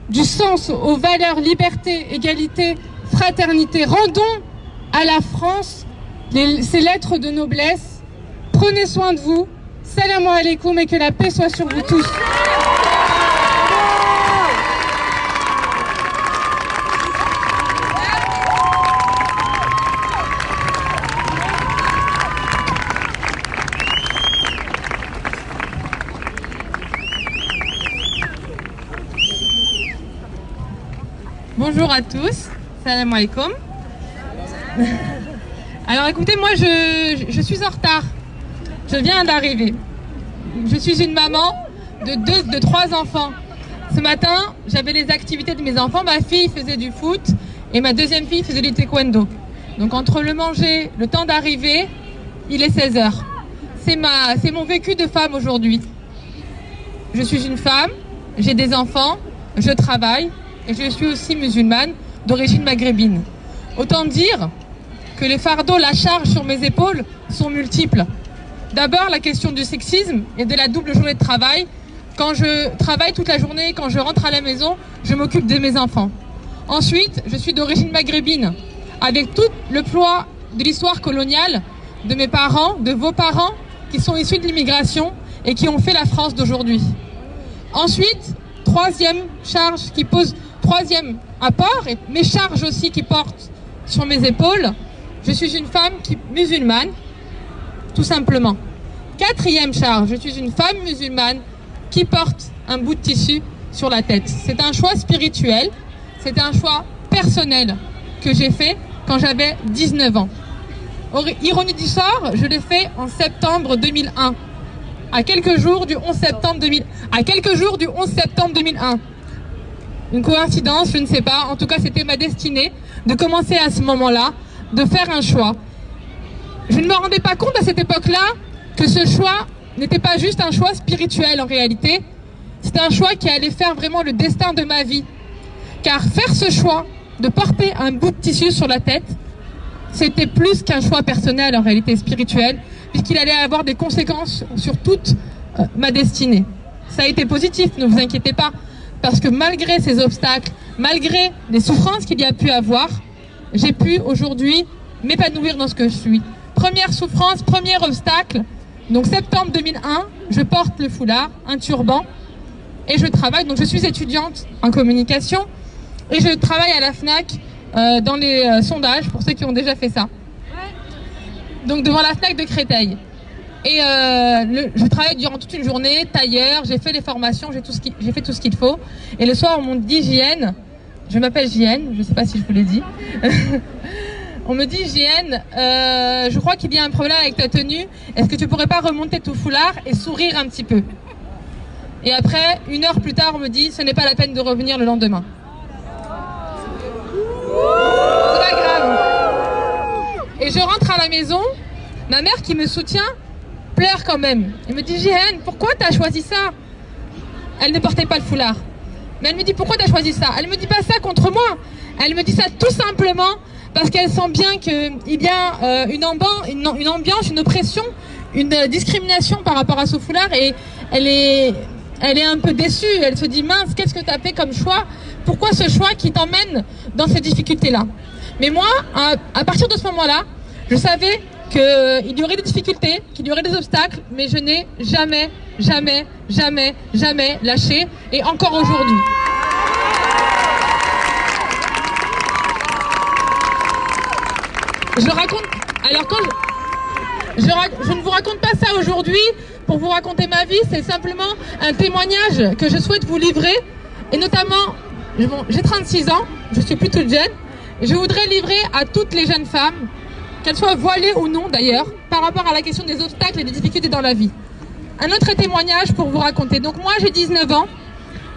Speaker 9: du sens aux valeurs liberté, égalité, fraternité. Rendons à la France ses lettres de noblesse. Prenez soin de vous. Salam alaikum et que la paix soit sur vous tous. Bonjour à tous, salam alaikum. Alors écoutez, moi je suis en retard, je viens d'arriver. Je suis une maman de 3 enfants. Ce matin, j'avais les activités de mes enfants, ma fille faisait du foot et ma deuxième fille faisait du taekwondo. Donc entre le manger, le temps d'arriver, il est 16h. C'est mon vécu de femme aujourd'hui. Je suis une femme, j'ai des enfants, je travaille et je suis aussi musulmane d'origine maghrébine. Autant dire que les fardeaux, la charge sur mes épaules sont multiples. D'abord, la question du sexisme et de la double journée de travail. Quand je travaille toute la journée, quand je rentre à la maison, je m'occupe de mes enfants. Ensuite, je suis d'origine maghrébine, avec tout le poids de l'histoire coloniale, de mes parents, de vos parents, qui sont issus de l'immigration et qui ont fait la France d'aujourd'hui. Ensuite, troisième charge qui pose, troisième apport, et mes charges aussi qui portent sur mes épaules, je suis une femme musulmane, tout simplement. Quatrième charge, je suis une femme musulmane qui porte un bout de tissu sur la tête. C'est un choix spirituel, c'est un choix personnel que j'ai fait quand j'avais 19 ans. Ironie du sort, je l'ai fait en septembre 2001, à quelques jours du 11 septembre 2001. Une coïncidence, je ne sais pas, en tout cas c'était ma destinée de commencer à ce moment-là, de faire un choix. Je ne me rendais pas compte à cette époque-là que ce choix n'était pas juste un choix spirituel en réalité, c'était un choix qui allait faire vraiment le destin de ma vie. Car faire ce choix de porter un bout de tissu sur la tête, c'était plus qu'un choix personnel en réalité spirituel, puisqu'il allait avoir des conséquences sur toute ma destinée. Ça a été positif, ne vous inquiétez pas, parce que malgré ces obstacles, malgré les souffrances qu'il y a pu avoir, j'ai pu aujourd'hui m'épanouir dans ce que je suis. Première souffrance, premier obstacle, donc septembre 2001, je porte le foulard, un turban, et je travaille, donc je suis étudiante en communication, et je travaille à la FNAC dans les sondages, pour ceux qui ont déjà fait ça. Donc devant la FNAC de Créteil. Et je travaille durant toute une journée, tailleur, j'ai fait les formations, j'ai fait tout ce qu'il faut. Et le soir, on m'a dit JN, je m'appelle JN, je ne sais pas si je vous l'ai dit. On me dit JN, je crois qu'il y a un problème avec ta tenue, est-ce que tu pourrais pas remonter ton foulard et sourire un petit peu? Et après, 1 heure plus tard, on me dit, ce n'est pas la peine de revenir le lendemain. C'est pas grave. Et je rentre à la maison, ma mère qui me soutient pleure quand même. Elle me dit, JN, pourquoi tu as choisi ça? Elle ne portait pas le foulard. Mais elle me dit, pourquoi tu as choisi ça? Elle me dit pas ça contre moi. Elle me dit ça tout simplement parce qu'elle sent bien qu'il y a une ambiance, une oppression, une discrimination par rapport à ce foulard. Et elle est un peu déçue. Elle se dit, mince, qu'est-ce que tu as fait comme choix? Pourquoi ce choix qui t'emmène dans ces difficultés-là? Mais moi, à partir de ce moment-là, je savais qu'il y aurait des difficultés, qu'il y aurait des obstacles, mais je n'ai jamais, jamais, jamais, jamais lâché, et encore aujourd'hui. Je raconte, alors quand je ne vous raconte pas ça aujourd'hui pour vous raconter ma vie, c'est simplement un témoignage que je souhaite vous livrer, et notamment, j'ai 36 ans, je suis plus toute jeune, et je voudrais livrer à toutes les jeunes femmes, qu'elles soient voilées ou non d'ailleurs, par rapport à la question des obstacles et des difficultés dans la vie. Un autre témoignage pour vous raconter. Donc moi j'ai 19 ans,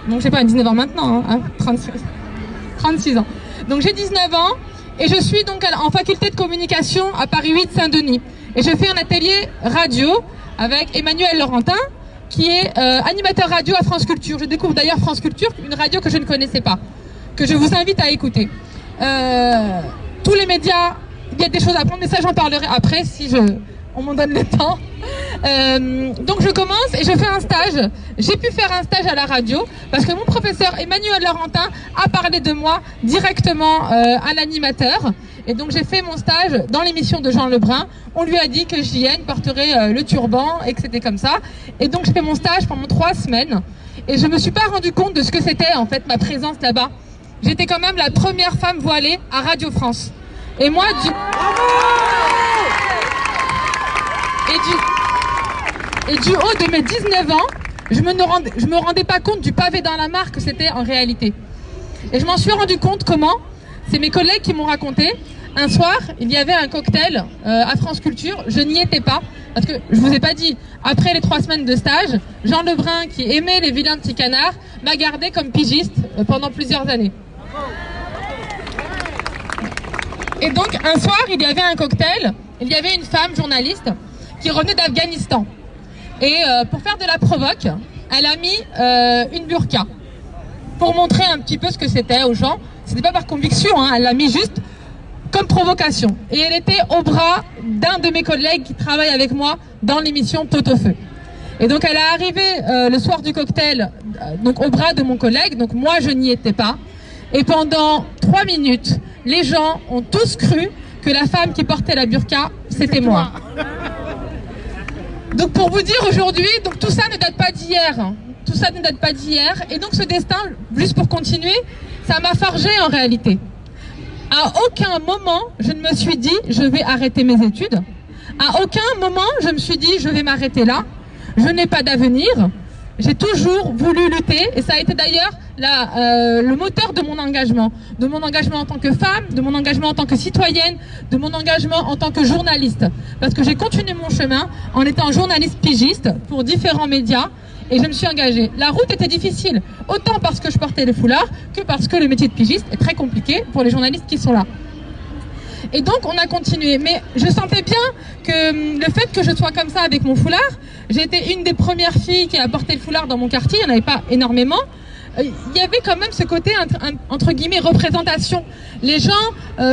Speaker 9: donc j'ai pas 19 ans maintenant, hein, 36 ans. Donc j'ai 19 ans et je suis donc en faculté de communication à Paris 8 Saint-Denis. Et je fais un atelier radio avec Emmanuel Laurentin, qui est animateur radio à France Culture. Je découvre d'ailleurs France Culture, une radio que je ne connaissais pas, que je vous invite à écouter. Tous les médias, il y a des choses à apprendre, mais ça j'en parlerai après si on m'en donne le temps. Donc je commence et je fais un stage. J'ai pu faire un stage à la radio parce que mon professeur Emmanuel Laurentin a parlé de moi directement à l'animateur. Et donc j'ai fait mon stage dans l'émission de Jean Lebrun. On lui a dit que JN porterait le turban et que c'était comme ça. Et donc j'ai fait mon stage pendant 3 semaines. Et je me suis pas rendu compte de ce que c'était en fait ma présence là-bas. J'étais quand même la première femme voilée à Radio France. Et moi, du haut de mes 19 ans, je me rendais pas compte du pavé dans la mare que c'était en réalité. Et je m'en suis rendu compte comment? C'est mes collègues qui m'ont raconté. Un soir, il y avait un cocktail à France Culture. Je n'y étais pas parce que je vous ai pas dit. Après les 3 semaines de stage, Jean Lebrun, qui aimait les vilains petits canards, m'a gardé comme pigiste pendant plusieurs années. Et donc un soir, il y avait un cocktail. Il y avait une femme journaliste qui revenait d'Afghanistan. Et pour faire de la provoque, elle a mis une burqa pour montrer un petit peu ce que c'était aux gens. C'était pas par conviction, hein, elle l'a mis juste comme provocation. Et elle était au bras d'un de mes collègues qui travaille avec moi dans l'émission Pot-au-feu. Et donc elle est arrivée le soir du cocktail, donc au bras de mon collègue, donc moi je n'y étais pas. Et pendant 3 minutes, les gens ont tous cru que la femme qui portait la burqa, c'était moi. Donc pour vous dire aujourd'hui, donc tout ça ne date pas d'hier. Tout ça ne date pas d'hier. Et donc ce destin, juste pour continuer, ça m'a forgé en réalité. À aucun moment, je ne me suis dit, je vais arrêter mes études. À aucun moment, je me suis dit, je vais m'arrêter là. Je n'ai pas d'avenir. J'ai toujours voulu lutter. Et ça a été d'ailleurs le moteur de mon engagement. De mon engagement en tant que femme, de mon engagement en tant que citoyenne, de mon engagement en tant que journaliste. Parce que j'ai continué mon chemin en étant journaliste pigiste pour différents médias. Et je me suis engagée. La route était difficile, autant parce que je portais le foulard que parce que le métier de pigiste est très compliqué pour les journalistes qui sont là. Et donc on a continué, mais je sentais bien que le fait que je sois comme ça avec mon foulard, j'ai été une des premières filles qui a porté le foulard dans mon quartier, il n'y en avait pas énormément. Il y avait quand même ce côté entre guillemets représentation. Les gens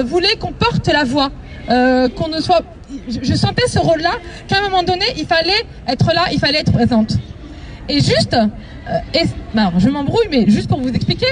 Speaker 9: voulaient qu'on porte la voix, qu'on ne soit... Je sentais ce rôle-là, qu'à un moment donné, il fallait être là, il fallait être présente. Et juste, alors je m'embrouille, mais juste pour vous expliquer,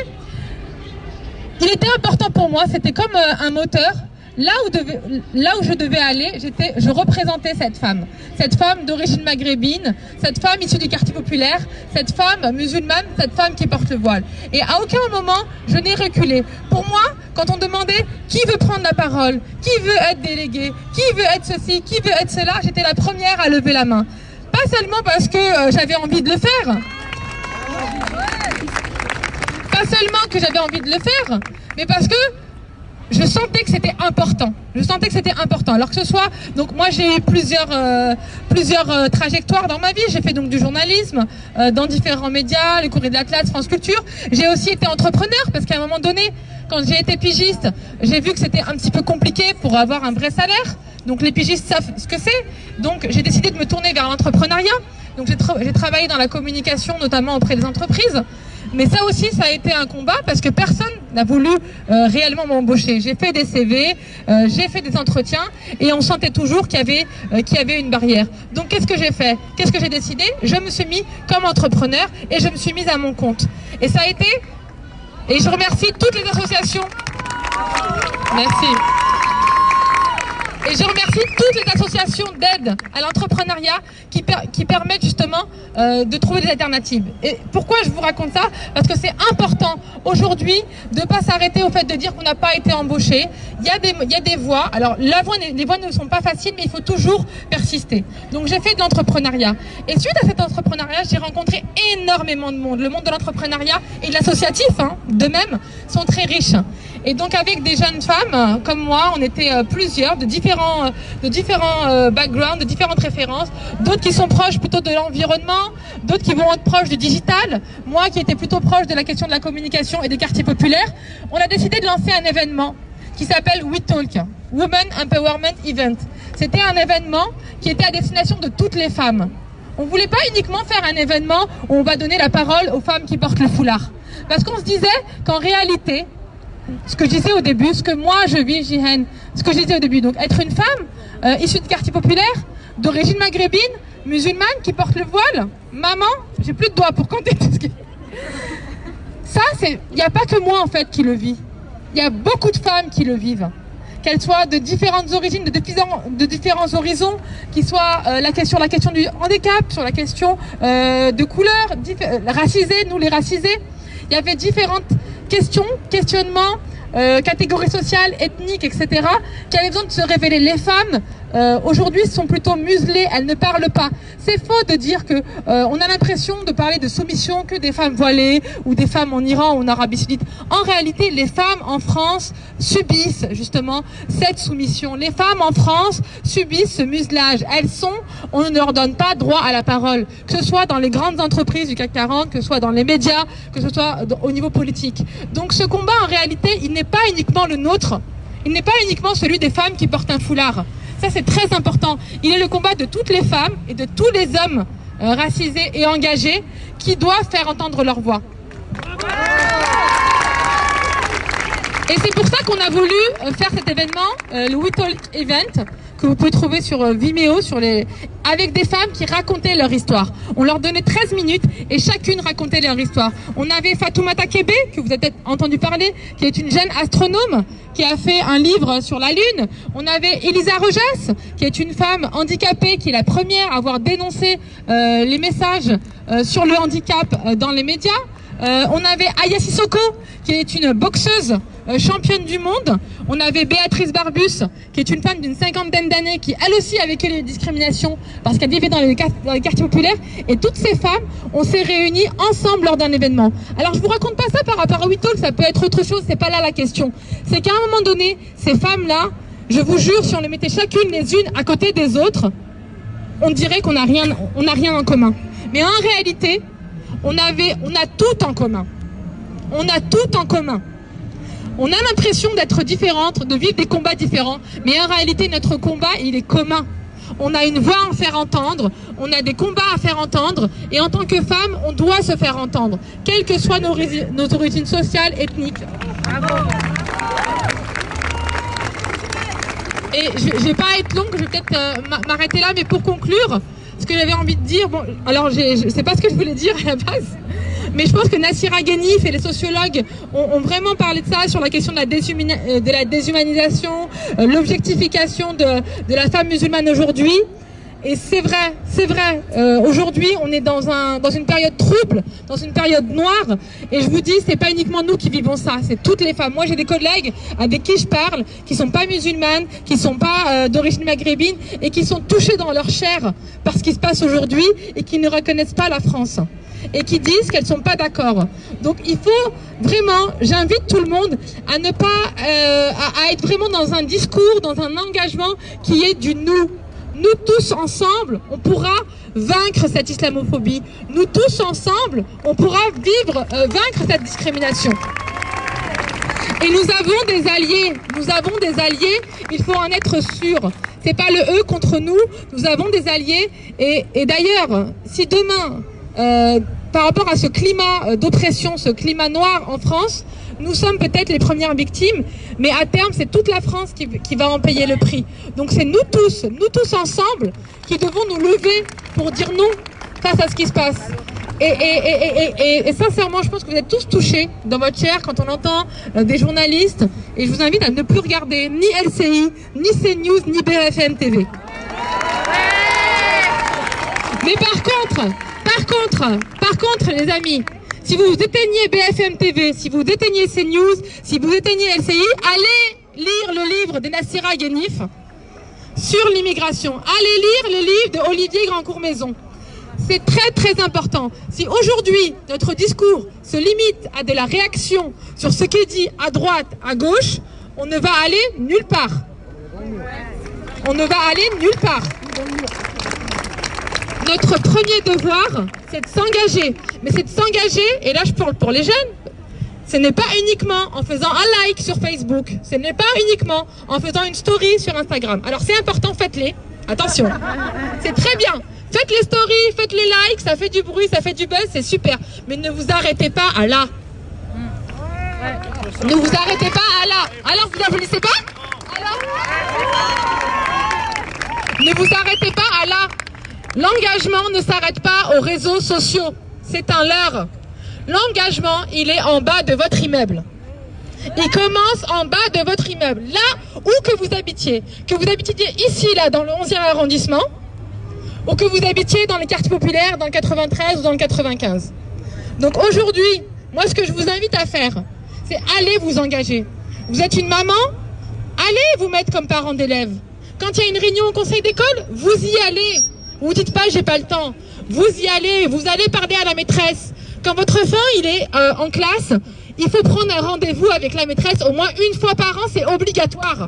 Speaker 9: il était important pour moi, c'était comme un moteur. Là où je devais aller, je représentais cette femme d'origine maghrébine, cette femme issue du quartier populaire, cette femme musulmane, cette femme qui porte le voile. Et à aucun moment, je n'ai reculé. Pour moi, quand on demandait qui veut prendre la parole, qui veut être délégué, qui veut être ceci, qui veut être cela, j'étais la première à lever la main. Pas seulement parce que j'avais envie de le faire, pas seulement que j'avais envie de le faire, mais parce que je sentais que c'était important. Je sentais que c'était important. Alors que ce soit, donc moi j'ai eu plusieurs trajectoires dans ma vie. J'ai fait donc du journalisme dans différents médias, le Courrier de l'Atlas, France Culture. J'ai aussi été entrepreneur parce qu'à un moment donné, quand j'ai été pigiste, j'ai vu que c'était un petit peu compliqué pour avoir un vrai salaire. Donc les pigistes savent ce que c'est. Donc j'ai décidé de me tourner vers l'entrepreneuriat. Donc j'ai travaillé dans la communication, notamment auprès des entreprises. Mais ça aussi, ça a été un combat parce que personne n'a voulu réellement m'embaucher. J'ai fait des CV, j'ai fait des entretiens et on sentait toujours qu'il y avait une barrière. Donc qu'est-ce que j'ai fait? Qu'est-ce que j'ai décidé? Je me suis mis comme entrepreneur et je me suis mise à mon compte. Et ça a été... Et je remercie toutes les associations. Merci. Et je remercie toutes les associations d'aide à l'entrepreneuriat qui permettent justement de trouver des alternatives. Et pourquoi je vous raconte ça? Parce que c'est important aujourd'hui de ne pas s'arrêter au fait de dire qu'on n'a pas été embauché. Il y a des voies. Alors les voies ne sont pas faciles, mais il faut toujours persister. Donc j'ai fait de l'entrepreneuriat. Et suite à cet entrepreneuriat, j'ai rencontré énormément de monde. Le monde de l'entrepreneuriat et de l'associatif, hein, de même, sont très riches. Et donc avec des jeunes femmes comme moi, on était plusieurs de différents backgrounds, de différentes références, d'autres qui sont proches plutôt de l'environnement, d'autres qui vont être proches du digital, moi qui étais plutôt proche de la question de la communication et des quartiers populaires. On a décidé de lancer un événement qui s'appelle We Talk, Women Empowerment Event. C'était un événement qui était à destination de toutes les femmes. On ne voulait pas uniquement faire un événement où on va donner la parole aux femmes qui portent le foulard. Parce qu'on se disait qu'en réalité, ce que je disais au début, ce que moi je vis, Jihen, ce que je disais au début, donc être une femme issue du quartier populaire, d'origine maghrébine, musulmane, qui porte le voile, maman, j'ai plus de doigts pour compter tout ce que... Ça, il n'y a pas que moi en fait qui le vis, il y a beaucoup de femmes qui le vivent, qu'elles soient de différentes origines, de différents horizons, qui soient la question du handicap, sur la question de couleur, racisées, nous les racisés, il y avait différentes questionnements, catégories sociales, ethniques, etc., qui avaient besoin de se révéler. Les femmes aujourd'hui sont plutôt muselées, elles ne parlent pas. C'est faux de dire que on a l'impression de parler de soumission que des femmes voilées ou des femmes en Iran ou en Arabie Saoudite. En réalité, les femmes en France subissent justement cette soumission. Les femmes en France subissent ce muselage. On ne leur donne pas droit à la parole, que ce soit dans les grandes entreprises du CAC 40, que ce soit dans les médias, que ce soit au niveau politique. Donc ce combat, en réalité, il n'est pas uniquement le nôtre. Il n'est pas uniquement celui des femmes qui portent un foulard. Ça, c'est très important. Il est le combat de toutes les femmes et de tous les hommes racisés et engagés qui doivent faire entendre leur voix. Et c'est pour ça qu'on a voulu faire cet événement, le We Talk Event, que vous pouvez trouver sur Vimeo, avec des femmes qui racontaient leur histoire. On leur donnait 13 minutes et chacune racontait leur histoire. On avait Fatoumata Kébé, que vous avez peut-être entendu parler, qui est une jeune astronome, qui a fait un livre sur la Lune. On avait Elisa Rojas, qui est une femme handicapée, qui est la première à avoir dénoncé les messages sur le handicap dans les médias. On avait Aya Sissoko, qui est une boxeuse championne du monde. On avait Béatrice Barbus, qui est une femme d'une 50aine d'années, qui elle aussi a vécu les discriminations parce qu'elle vivait dans les quartiers populaires. Et toutes ces femmes, on s'est réunies ensemble lors d'un événement. Alors je vous raconte pas ça par rapport à We Talk, ça peut être autre chose, c'est pas là la question. C'est qu'à un moment donné, ces femmes-là, je vous jure, si on les mettait chacune les unes à côté des autres, on dirait qu'on n'a rien en commun. Mais en réalité, on a tout en commun. On a tout en commun. On a l'impression d'être différentes, de vivre des combats différents, mais en réalité, notre combat, il est commun. On a une voix à faire entendre, on a des combats à faire entendre, et en tant que femme, on doit se faire entendre, quelles que soient nos origines sociales, ethniques. Bravo. Et je ne vais pas être longue, je vais peut-être m'arrêter là, mais pour conclure, ce que j'avais envie de dire, bon, alors je sais pas ce que je voulais dire à la base, mais je pense que Nassira Ghanif et les sociologues ont vraiment parlé de ça, sur la question de la déshumanisation, l'objectification de la femme musulmane aujourd'hui. Et c'est vrai, aujourd'hui on est dans une période trouble, dans une période noire, et je vous dis, c'est pas uniquement nous qui vivons ça, c'est toutes les femmes. Moi j'ai des collègues avec qui je parle, qui sont pas musulmanes, qui sont pas d'origine maghrébine, et qui sont touchées dans leur chair par ce qui se passe aujourd'hui, et qui ne reconnaissent pas la France, et qui disent qu'elles sont pas d'accord. Donc il faut vraiment, j'invite tout le monde à ne pas, à être vraiment dans un discours, dans un engagement qui est du nous. Nous tous ensemble, on pourra vaincre cette islamophobie. Nous tous ensemble, on pourra vaincre cette discrimination. Et nous avons des alliés, il faut en être sûr. C'est pas le eux contre nous, nous avons des alliés. Et d'ailleurs, si demain, par rapport à ce climat d'oppression, ce climat noir en France, nous sommes peut-être les premières victimes, mais à terme, c'est toute la France qui va en payer le prix. Donc c'est nous tous ensemble, qui devons nous lever pour dire non face à ce qui se passe. Et sincèrement, je pense que vous êtes tous touchés dans votre chair quand on entend des journalistes, et je vous invite à ne plus regarder ni LCI, ni CNews, ni BFM TV. Mais par contre, les amis, si vous éteignez BFM TV, si vous éteignez CNews, si vous éteignez LCI, allez lire le livre de Nassira Ghanif sur l'immigration. Allez lire le livre de Olivier Grandcourt-Maison. C'est très important. Si aujourd'hui, notre discours se limite à de la réaction sur ce qui est dit à droite, à gauche, on ne va aller nulle part. On ne va aller nulle part. Notre premier devoir, c'est de s'engager. Mais c'est de s'engager, et là je parle pour les jeunes, ce n'est pas uniquement en faisant un like sur Facebook, ce n'est pas uniquement en faisant une story sur Instagram. Alors c'est important, faites-les, attention, c'est très bien. Faites les stories, faites les likes, ça fait du bruit, ça fait du buzz, c'est super. Mais ne vous arrêtez pas à là. Ne vous arrêtez pas à là. Alors vous n'applaudissez pas? Alors ne vous arrêtez pas à là. L'engagement ne s'arrête pas aux réseaux sociaux. C'est un leurre. L'engagement, il est en bas de votre immeuble. Il commence en bas de votre immeuble. Là où que vous habitiez ici, là, dans le 11e arrondissement, ou que vous habitiez dans les quartiers populaires, dans le 93 ou dans le 95. Donc aujourd'hui, moi ce que je vous invite à faire, c'est aller vous engager. Vous êtes une maman, allez vous mettre comme parent d'élève. Quand il y a une réunion au conseil d'école, vous y allez. Vous dites pas j'ai pas le temps. Vous y allez, vous allez parler à la maîtresse. Quand votre enfant il est en classe, il faut prendre un rendez-vous avec la maîtresse au moins une fois par an, c'est obligatoire.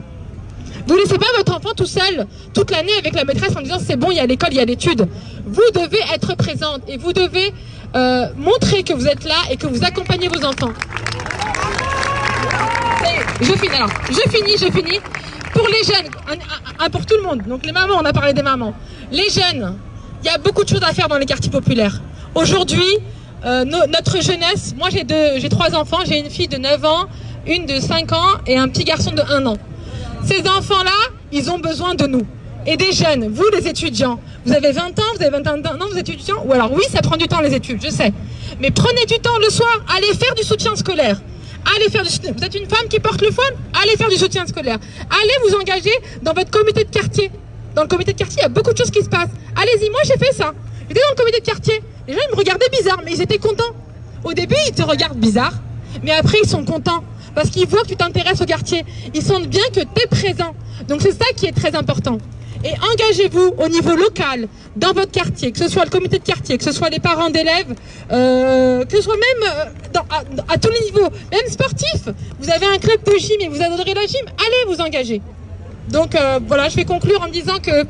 Speaker 9: Vous laissez pas votre enfant tout seul toute l'année avec la maîtresse en disant c'est bon, il y a l'école, il y a l'étude. Vous devez être présente et vous devez montrer que vous êtes là et que vous accompagnez vos enfants. Je finis. Pour les jeunes, pour tout le monde, donc les mamans, on a parlé des mamans. Les jeunes, il y a beaucoup de choses à faire dans les quartiers populaires. Aujourd'hui, notre jeunesse, moi j'ai 3 enfants, j'ai une fille de 9 ans, une de 5 ans et un petit garçon de 1 an. Ces enfants-là, ils ont besoin de nous. Et des jeunes, vous les étudiants, vous avez 20 ans, vous avez 21 ans, vous êtes étudiants, ou alors oui, ça prend du temps les études, je sais. Mais prenez du temps le soir, allez faire du soutien scolaire. Vous êtes une femme qui porte le voile, allez faire du soutien scolaire. Allez vous engager dans votre comité de quartier. Dans le comité de quartier, il y a beaucoup de choses qui se passent. Allez-y, moi j'ai fait ça. J'étais dans le comité de quartier. Les gens, ils me regardaient bizarre, mais ils étaient contents. Au début, ils te regardent bizarre, mais après, ils sont contents. Parce qu'ils voient que tu t'intéresses au quartier. Ils sentent bien que tu es présent. Donc c'est ça qui est très important. Et engagez-vous au niveau local, dans votre quartier, que ce soit le comité de quartier, que ce soit les parents d'élèves, que ce soit même à tous les niveaux, même sportif. Vous avez un club de gym et vous adorez la gym, allez vous engager. Donc voilà, je vais conclure en me disant que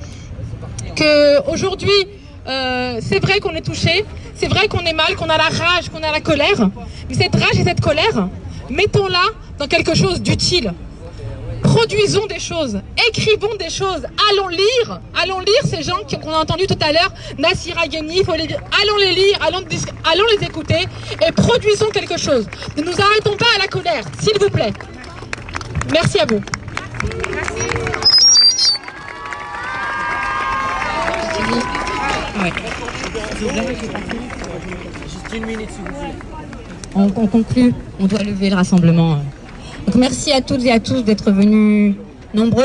Speaker 9: aujourd'hui, c'est vrai qu'on est touché, c'est vrai qu'on est mal, qu'on a la rage, qu'on a la colère. Mais cette rage et cette colère, mettons-la dans quelque chose d'utile. Produisons des choses, écrivons des choses, allons lire ces gens qu'on a entendus tout à l'heure, Nassira Gheni, allons les lire, allons les écouter et produisons quelque chose. Ne nous arrêtons pas à la colère, s'il vous plaît. Merci à vous.
Speaker 5: On conclut, on doit lever le rassemblement. Donc merci à toutes et à tous d'être venus nombreux.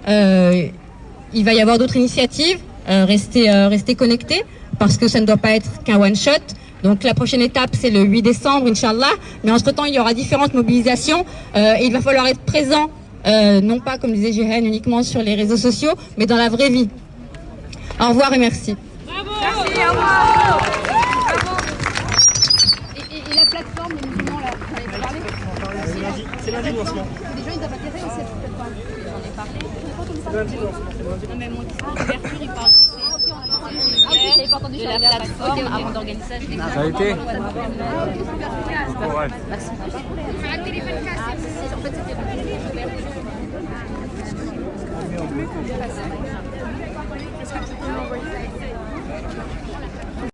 Speaker 5: Il va y avoir d'autres initiatives. Restez connectés parce que ça ne doit pas être qu'un one-shot. Donc la prochaine étape, c'est le 8 décembre, Inch'Allah. Mais entre-temps, il y aura différentes mobilisations. Et il va falloir être présent, non pas, comme disait Jihen, uniquement sur les réseaux sociaux, mais dans la vraie vie. Au revoir et merci.
Speaker 9: Bravo.
Speaker 5: Merci, au revoir. Et la plateforme, les musulmans, là, vous en avez parlé?
Speaker 6: C'est lundi le lancement.
Speaker 5: Les gens, ils doivent atterrir, on sait peut-être pas. J'en ai parlé. Non, mais mon ouverture, il parle de la plateforme avant d'organiser ça.
Speaker 10: Ça a été.
Speaker 5: Merci. En fait, c'était